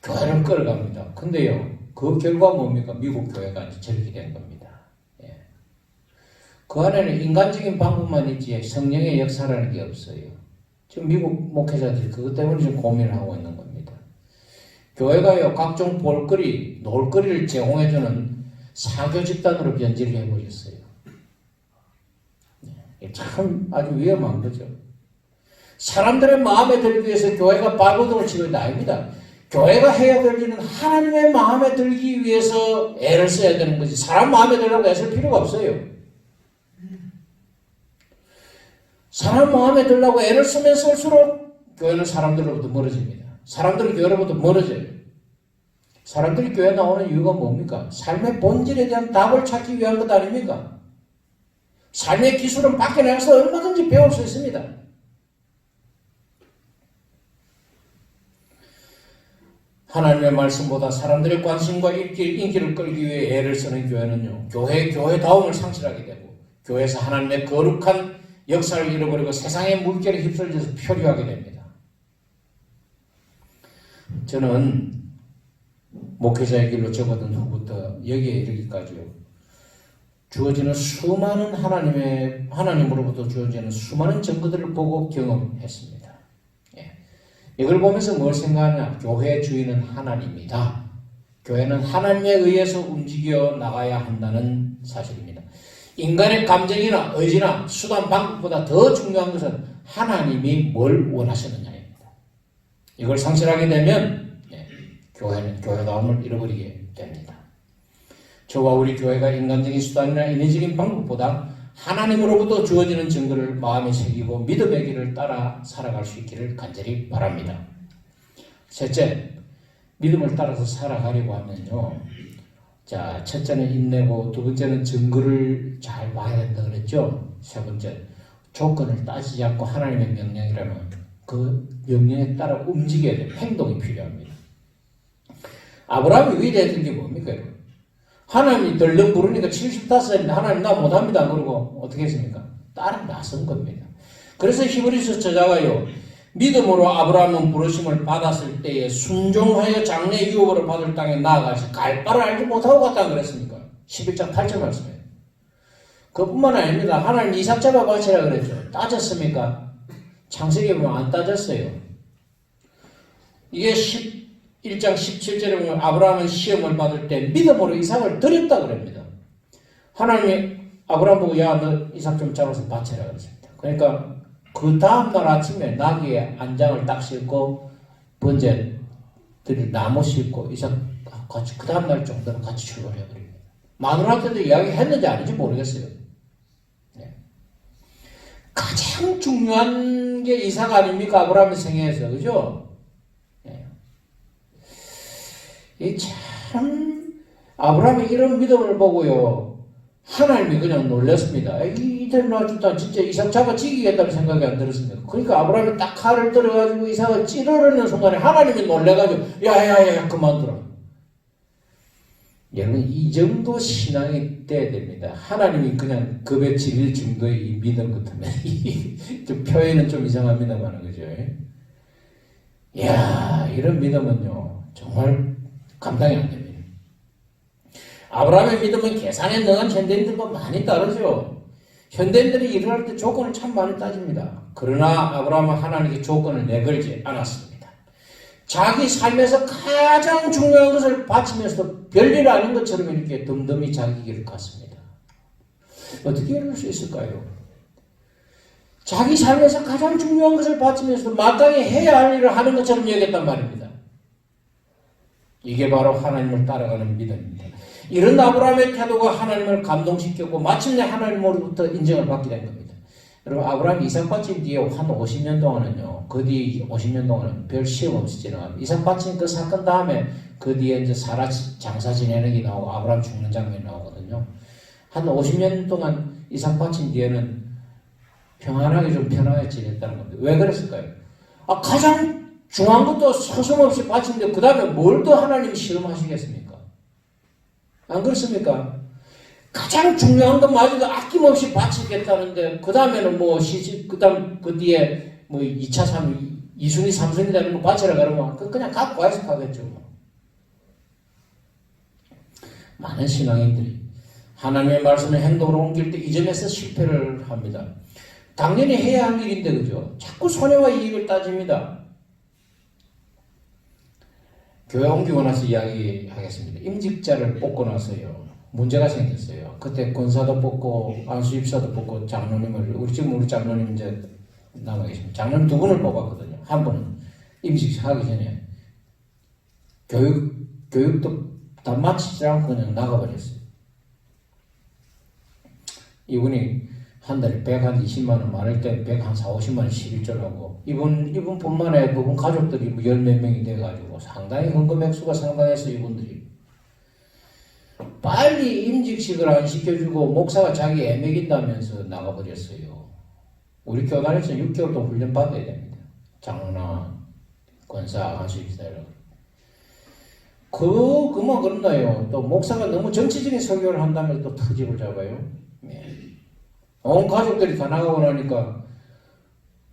교회를 끌어갑니다. 근데요. 그 결과 뭡니까? 미국 교회가 이제 저렇게 된 겁니다. 예. 그 안에는 인간적인 방법만 있지 성령의 역사라는 게 없어요. 지금 미국 목회자들이 그것 때문에 좀 고민을 하고 있는 겁니다. 교회가요. 각종 볼거리, 놀거리를 제공해주는 사교 집단으로 변질을 해버렸어요. 참 아주 위험한 거죠. 사람들의 마음에 들기 위해서 교회가 발버둥을 치고 있는 게 아닙니다. 교회가 해야 될 일은 하나님의 마음에 들기 위해서 애를 써야 되는 거지 사람 마음에 들려고 애쓸 필요가 없어요. 사람 마음에 들려고 애를 쓰면 쓸수록 교회는 사람들로부터 멀어집니다. 사람들은 교회로부터 멀어져요. 사람들이 교회 나오는 이유가 뭡니까? 삶의 본질에 대한 답을 찾기 위한 것 아닙니까? 삶의 기술은 밖에 나가서 얼마든지 배울 수 있습니다. 하나님의 말씀보다 사람들의 관심과 인기를 끌기 위해 애를 쓰는 교회는요. 교회다움을 상실하게 되고 교회에서 하나님의 거룩한 역사를 잃어버리고 세상의 물결에 휩쓸려서 표류하게 됩니다. 저는 목회자의 길로 접어든 후부터 여기에 이르기까지요. 주어지는 수많은 하나님으로부터 주어지는 수많은 증거들을 보고 경험했습니다. 예. 이걸 보면서 뭘 생각하냐? 교회의 주인은 하나님이다. 교회는 하나님에 의해서 움직여 나가야 한다는 사실입니다. 인간의 감정이나 의지나 수단 방법보다 더 중요한 것은 하나님이 뭘 원하시느냐입니다. 이걸 상실하게 되면 교회는 교회다움을 잃어버리게 됩니다. 저와 우리 교회가 인간적인 수단이나 인위적인 방법보다 하나님으로부터 주어지는 증거를 마음에 새기고 믿음의 길을 따라 살아갈 수 있기를 간절히 바랍니다. 셋째, 믿음을 따라서 살아가려고 하면요. 자, 첫째는 인내고 두 번째는 증거를 잘 봐야 된다 그랬죠. 세 번째, 조건을 따지지 않고 하나님의 명령이라면 그 명령에 따라 움직여야 돼요. 행동이 필요합니다. 아브라함이 위대했던 게 뭡니까? 하나님이 덜렁 부르니까 75살인데 하나님 나 못합니다. 그러고 어떻게 했습니까? 따라 나선 겁니다. 그래서 히브리서 저자가요. 믿음으로 아브라함은 부르심을 받았을 때에 순종하여 장래 유업을 받을 땅에 나아가서 갈 바를 알지 못하고 갔다 그랬습니까? 11장 8절 말씀이에요. 그뿐만 아닙니다. 하나님 이삭 잡아 바치라 그랬죠. 따졌습니까? 창세기 보면 안 따졌어요. 이게 11장 17절에 보면 아브라함은 시험을 받을 때 믿음으로 이삭을 드렸다 그럽니다. 하나님이 아브라함 보고 야 너 이삭 좀 잡아서 바치라 그랬습니다. 그러니까 그 다음날 아침에 나귀에 안장을 딱 싣고 번제들이 나무 싣고 이삭 같이 그 다음날 정도는 같이 출발해버립니다. 마누라한테도 이야기했는지 아닌지 모르겠어요. 네. 가장 중요한 게 이삭 아닙니까? 아브라함의 생애에서 그죠? 네. 이 참 아브라함이 이런 믿음을 보고요. 하나님이 그냥 놀랐습니다. 이들 놔주다 진짜 이삭 잡아 죽이겠다는 생각이 안 들었습니다. 그러니까 아브라함이 딱 칼을 들어가지고 이삭을 찌르려는 순간에 하나님이 놀래가지고 야야야 그만둬라. 여러분 이 정도 신앙이 돼야 됩니다. 하나님이 그냥 겁에 질릴 정도의 이 믿음 같으면 좀 표현은 좀 이상합니다만 그죠? 이야 이런 믿음은요 정말 감당이 안 됩니다. 아브라함의 믿음은 계산에 능한 현대인들과 많이 다르죠. 현대인들이 일어날 때 조건을 참 많이 따집니다. 그러나 아브라함은 하나님께 조건을 내걸지 않았습니다. 자기 삶에서 가장 중요한 것을 바치면서도 별일 아닌 것처럼 이렇게 덤덤히 자기 길을 갔습니다. 어떻게 이럴 수 있을까요? 자기 삶에서 가장 중요한 것을 바치면서도 마땅히 해야 할 일을 하는 것처럼 여겼단 말입니다. 이게 바로 하나님을 따라가는 믿음입니다. 이런 아브라함의 태도가 하나님을 감동시켰고 마침내 하나님으로부터 인정을 받게 된 겁니다. 여러분 아브라함이 이삭 바친 뒤에 한 50년 동안은요. 그 뒤에 50년 동안은 별 시험 없이 지나갑니다. 이삭 바친 그 사건 다음에 그 뒤에 이제 사라 장사 지내는 게 나오고 아브라함 죽는 장면이 나오거든요. 한 50년 동안 이삭 바친 뒤에는 평안하게 좀 편하게 지냈다는 겁니다. 왜 그랬을까요? 가장 중요한 것도 서슴없이 바친데 그 다음에 뭘 더 하나님이 실험하시겠습니까? 안 그렇습니까? 가장 중요한 것마저도 아낌없이 바치겠다는데 그 다음에는 뭐 시집 그 뒤에 뭐 2차 2순위 3순위 되는 거 바치라 그러면 그냥 갖고 와서 가겠죠. 많은 신앙인들이 하나님의 말씀을 행동으로 옮길 때 이 점에서 실패를 합니다. 당연히 해야 할 일인데 그죠? 자꾸 손해와 이익을 따집니다. 교회 옮기고 나서 이야기하겠습니다. 임직자를 뽑고 나서요. 문제가 생겼어요. 그때 권사도 뽑고 안수집사도 뽑고 장로님을 지금 우리 장로님 이제 남아 계십니다. 장로님 2분을 뽑았거든요. 한 분은 임직 하기 전에 교육도 다 마치지 않고 그냥 나가버렸어요. 이분이 한 달에 120만 원 많을 때 140, 50만 원 11조를 하고 이분뿐만 아니라 그분 가족들이 뭐 열 몇 명이 돼가지고 상당히 헌금 액수가 상당해서 이분들이 빨리 임직식을 안 시켜주고 목사가 자기 애 먹인다면서 나가버렸어요. 우리 교단에서 6개월 동안 훈련 받아야 됩니다. 장로나 권사, 안수집사라고. 그만 그런다요. 또 목사가 너무 정치적인 설교를 한다면 또 터집을 잡아요. 네. 온 가족들이 다 나가고 나니까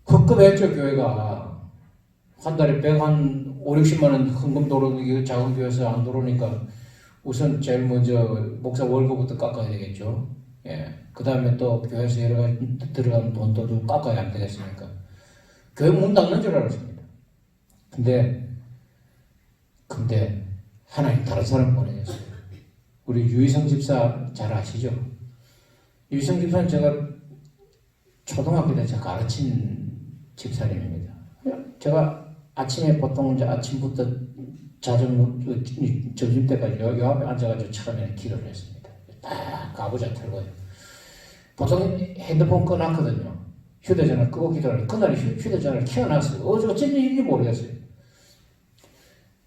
급급했죠. 교회가 한 달에 150, 60만 원 헌금 들어오는 작은 교회에서 안 들어오니까 우선 제일 먼저 목사 월급부터 깎아야 되겠죠. 예. 그 다음에 또 교회에서 여러 가지 들어가는 돈도 좀 깎아야 안 되겠습니까? 교회 문 닫는 줄 알았습니다. 근데 하나님 다른 사람 보내셨어요. 우리 유희성 집사 잘 아시죠? 유희성 집사는 제가 초등학교 때 제가 가르친 집사님입니다. 제가 아침에 보통 이제 아침부터 점심 때까지 요 앞에 앉아가지고 처음에는 기도를 했습니다. 딱 가보자 털고요. 보통 핸드폰 꺼놨거든요. 휴대전화 끄고 기도를 하는데 그날 휴대전화를 켜놨어요. 어쩐 일인지 모르겠어요.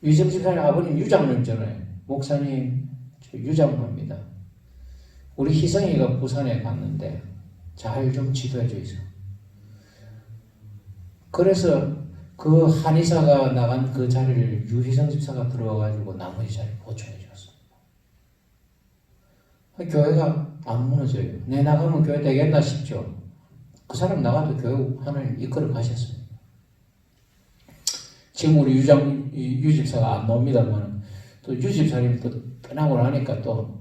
유희성 집사님 아버님 유장로 있잖아요. 목사님 저 유장로입니다. 우리 희성이가 부산에 갔는데 잘 좀 지도해 주이소. 그래서 그 한의사가 나간 그 자리를 유희성 집사가 들어와가지고 나머지 자리 보충해 줬습니다. 교회가 안 무너져요. 내 나가면 교회 되겠나 싶죠. 그 사람 나가도 교회 하나님 이끌어 가셨습니다. 지금 우리 유 집사가 안 나옵니다만 또 유 집사님이 또 떠나고 나니까 또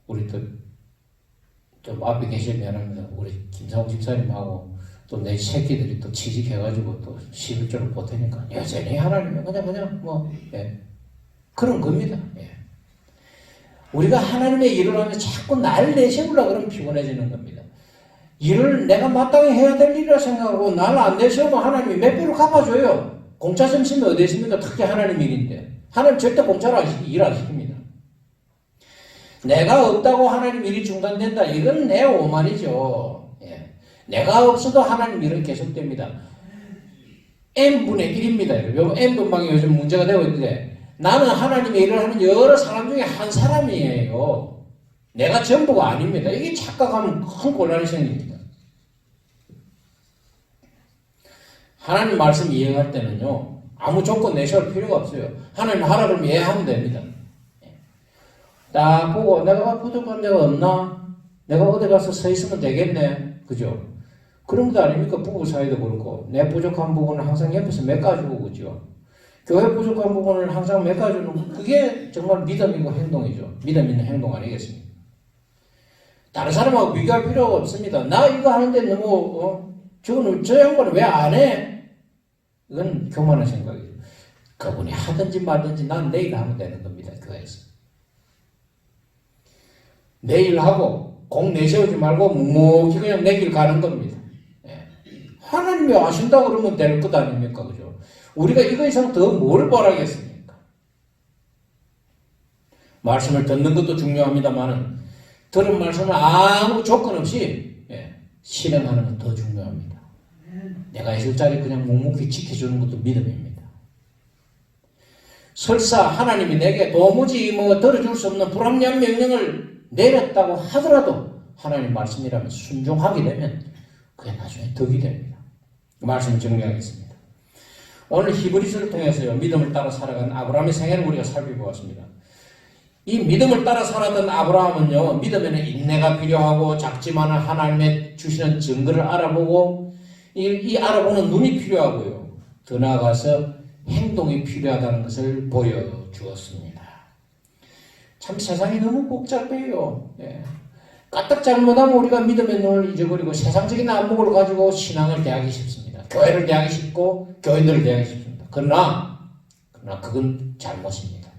우리 좀 앞에 계시면 미안합니다. 우리 김상욱 집사님하고 또 내 새끼들이 또 취직해가지고 또 11조를 보태니까 여전히 하나님은 그냥 예. 그런 겁니다. 예. 우리가 하나님의 일을 하면 자꾸 날 내세우려고 그러면 피곤해지는 겁니다. 일을 내가 마땅히 해야 될 일이라 생각하고 나를 안 내세우면 하나님이 몇 배로 갚아줘요. 공짜 점심이 어디 있습니까? 특히 하나님 일인데. 하나님 절대 공짜로 일 안 시킵니다. 내가 없다고 하나님 일이 중단된다. 이건 내 오만이죠. 예. 내가 없어도 하나님 일은 계속됩니다. n분의 1입니다. 요 n분방이 요즘 문제가 되고 있는데 나는 하나님의 일을 하는 여러 사람 중에 한 사람이에요. 내가 전부가 아닙니다. 이게 착각하면 큰 곤란이 생깁니다. 하나님 말씀 이해할 때는요. 아무 조건 내세울 필요가 없어요. 하나님 하라 그러면 이해하면 됩니다. 딱 보고 내가 부족한 데가 없나? 내가 어디 가서 서 있으면 되겠네. 그죠? 그런 거 아닙니까? 부부 사이도 그렇고 내 부족한 부분을 항상 옆에서 메꿔주고 그죠? 교회 부족한 부분을 항상 메꿔주는 그게 정말 믿음이고 행동이죠. 믿음 있는 행동 아니겠습니까? 다른 사람하고 비교할 필요가 없습니다. 나 이거 하는데 너무 저 양반은 왜 안 해? 이건 교만한 생각이죠. 그분이 하든지 말든지 난 내일 하면 되는 겁니다. 교회에서. 내일 하고 공 내세우지 말고 묵묵히 그냥 내 길 가는 겁니다. 예. 하나님이 아신다고 그러면 될 것 아닙니까? 그죠? 우리가 이거 이상 더 뭘 바라겠습니까? 말씀을 듣는 것도 중요합니다만 들은 말씀을 아무 조건 없이 실행하는 건 더 중요합니다. 내가 있을 자리 그냥 묵묵히 지켜주는 것도 믿음입니다. 설사 하나님이 내게 도무지 들어줄 수 없는 불합리한 명령을 내렸다고 하더라도 하나님 말씀이라면 순종하게 되면 그게 나중에 덕이 됩니다. 말씀을 정리하겠습니다. 오늘 히브리서를 통해서요 믿음을 따라 살아간 아브라함의 생애를 우리가 살펴보았습니다. 이 믿음을 따라 살았던 아브라함은요 믿음에는 인내가 필요하고 작지만 하나님의 주시는 증거를 알아보고 이 알아보는 눈이 필요하고요 더 나아가서 행동이 필요하다는 것을 보여주었습니다. 참 세상이 너무 복잡해요. 예. 까딱 잘못하면 우리가 믿음의 눈을 잊어버리고 세상적인 안목을 가지고 신앙을 대하기 쉽습니다. 교회를 대하기 쉽고 교인들을 대하기 쉽습니다. 그러나 그건 잘못입니다.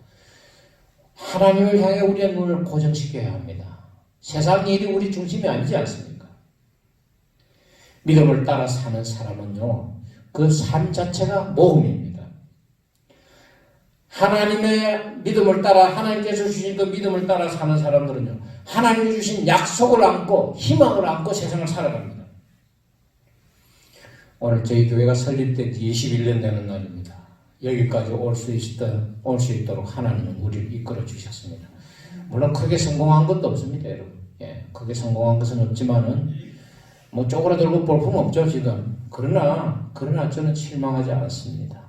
하나님을 향해 우리의 눈을 고정시켜야 합니다. 세상 일이 우리 중심이 아니지 않습니까? 믿음을 따라 사는 사람은요 그 삶 자체가 모험입니다. 하나님의 믿음을 따라 하나님께서 주신 그 믿음을 따라 사는 사람들은요 하나님이 주신 약속을 안고 희망을 안고 세상을 살아갑니다. 오늘 저희 교회가 설립된 21년 되는 날입니다. 여기까지 올 수 있도록 하나님은 우리를 이끌어 주셨습니다. 물론 크게 성공한 것도 없습니다, 여러분. 예, 크게 성공한 것은 없지만은 쪼그라들고 볼품 없죠 지금. 그러나 저는 실망하지 않습니다.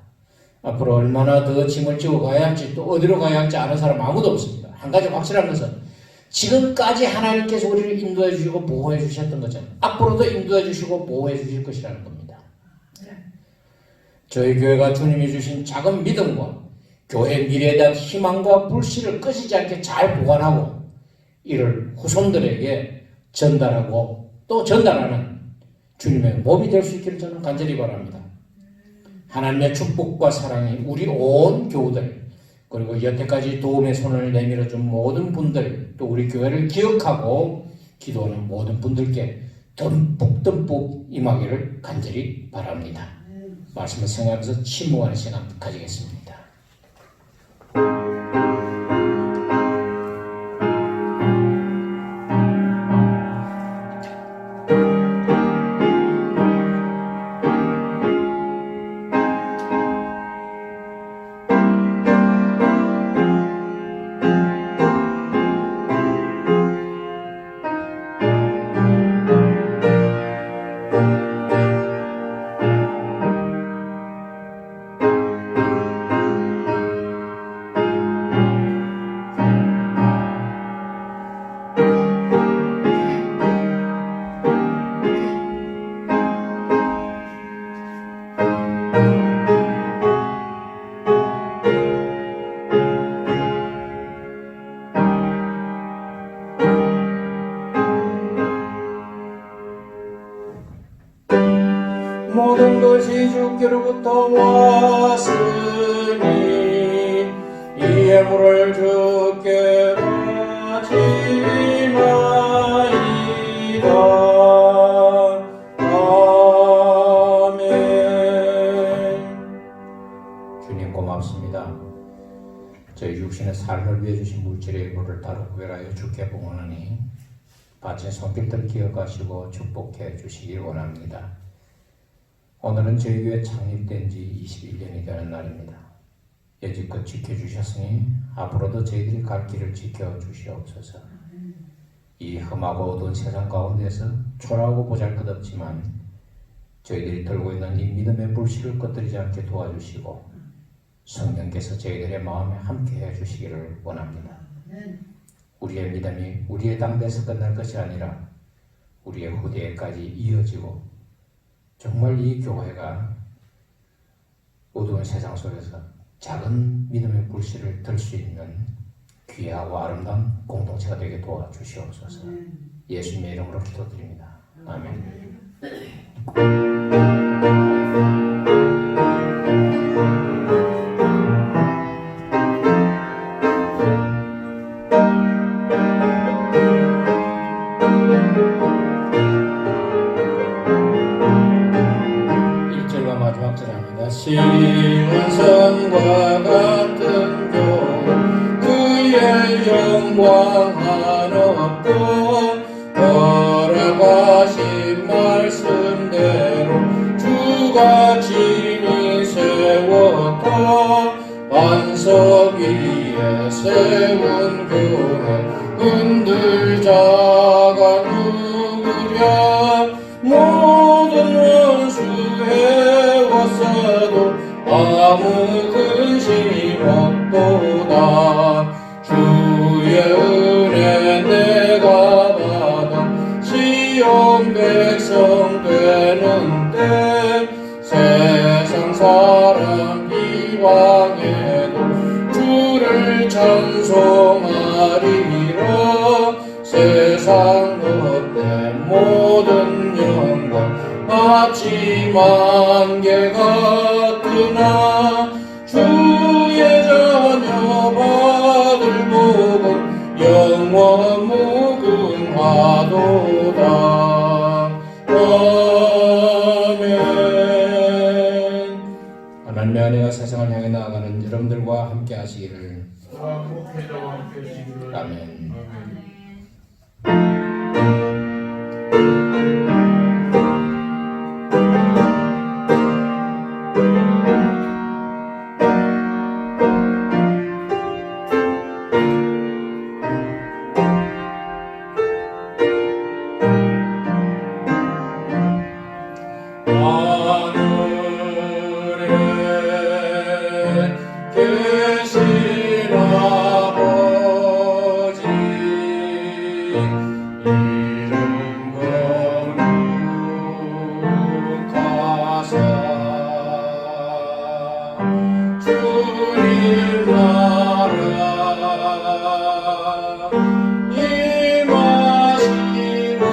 앞으로 얼마나 더 짐을 지고 가야 할지 또 어디로 가야 할지 아는 사람 아무도 없습니다. 한 가지 확실한 것은 지금까지 하나님께서 우리를 인도해 주시고 보호해 주셨던 것처럼 앞으로도 인도해 주시고 보호해 주실 것이라는 겁니다. 저희 교회가 주님이 주신 작은 믿음과 교회 미래에 대한 희망과 불씨를 꺼지지 않게 잘 보관하고 이를 후손들에게 전달하고 또 전달하는 주님의 몸이 될 수 있기를 저는 간절히 바랍니다. 하나님의 축복과 사랑이 우리 온 교우들 그리고 여태까지 도움의 손을 내밀어준 모든 분들 또 우리 교회를 기억하고 기도하는 모든 분들께 듬뿍 임하기를 간절히 바랍니다. 말씀을 생각하면서 침묵하는 시간 가지겠습니다. 하나님께로부터 왔으니 이의 물을 주께 바치나이다. 아멘. 주님 고맙습니다. 저희 육신의 삶을 위해 주신 물질의 일부를 따로 구별하여 주께 봉헌하니 바친 손길들 기억하시고 축복해 주시길 원합니다. 오늘은 저희 교회 창립된 지 21년이 되는 날입니다. 여지껏 지켜주셨으니 앞으로도 저희들이 갈 길을 지켜주시옵소서. 이 험하고 어두운 세상 가운데서 초라하고 보잘것없지만 저희들이 들고 있는 이 믿음의 불씨를 꺼뜨리지 않게 도와주시고 성령께서 저희들의 마음에 함께 해주시기를 원합니다. 우리의 믿음이 우리의 당대에서 끝날 것이 아니라 우리의 후대에까지 이어지고 정말 이 교회가 어두운 세상 속에서 작은 믿음의 불씨를 들 수 있는 귀하고 아름다운 공동체가 되게 도와주시옵소서. 예수님의 이름으로 기도드립니다. 아멘. 시온성과 같은 교 그의 영광 한없고 허락하신 말씀대로 주가 친히 세웠고 반석 위에 세운 교회 흔들자가 누구랴. 모든 원수 해왔어도 아무 근심 없도다. 주의 은혜 내가 받아 시온 백성 되는 때 세상 사람 이방에도 주를 찬송하리라. 세상 롯데 모든 영광 아침 안개 같으나 주의 자녀 받을 복은 영원 무궁하도다. 아멘. 하나님의 은혜가 세상을 향해 나아가는 여러분들과 함께 하시기를. 목회자와 함께 하시기를. 아멘. 계신 아버지 이름 거룩하사 주님 나라 임하시고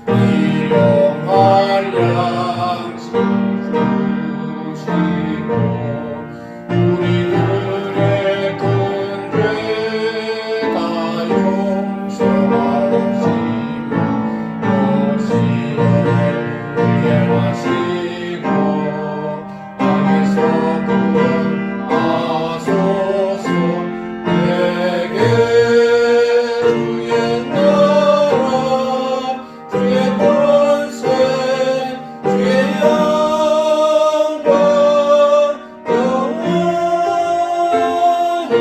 일용할 양식 주시고 우리들의 큰 죄 다 용서하시며 오시에 구원하시고 악에서 구원하소서. 내게 주의 나라 주의 권세 주의 영광 영원히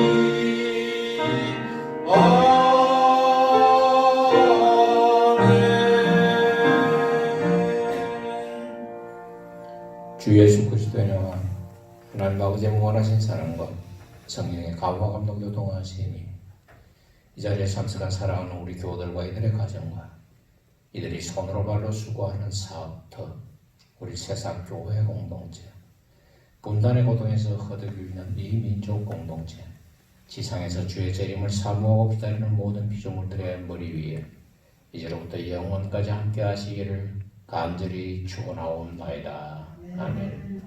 아멘. 주 예수 그리스도의 영광 하나님 아버지의 무한하신 사랑과 성령의 가호와 감동 요동하시니 이 자리에 참석한 사랑하는 우리 교우들과 이들의 가정과 이들이 손으로 발로 수고하는 사업터, 우리 세상 교회 공동체, 분단의 고통에서 허덕이는 이 민족 공동체, 지상에서 주의 재림을 사모하고 기다리는 모든 피조물들의 머리 위에 이제로부터 영원까지 함께 하시기를 간절히 축원하옵나이다. 아멘.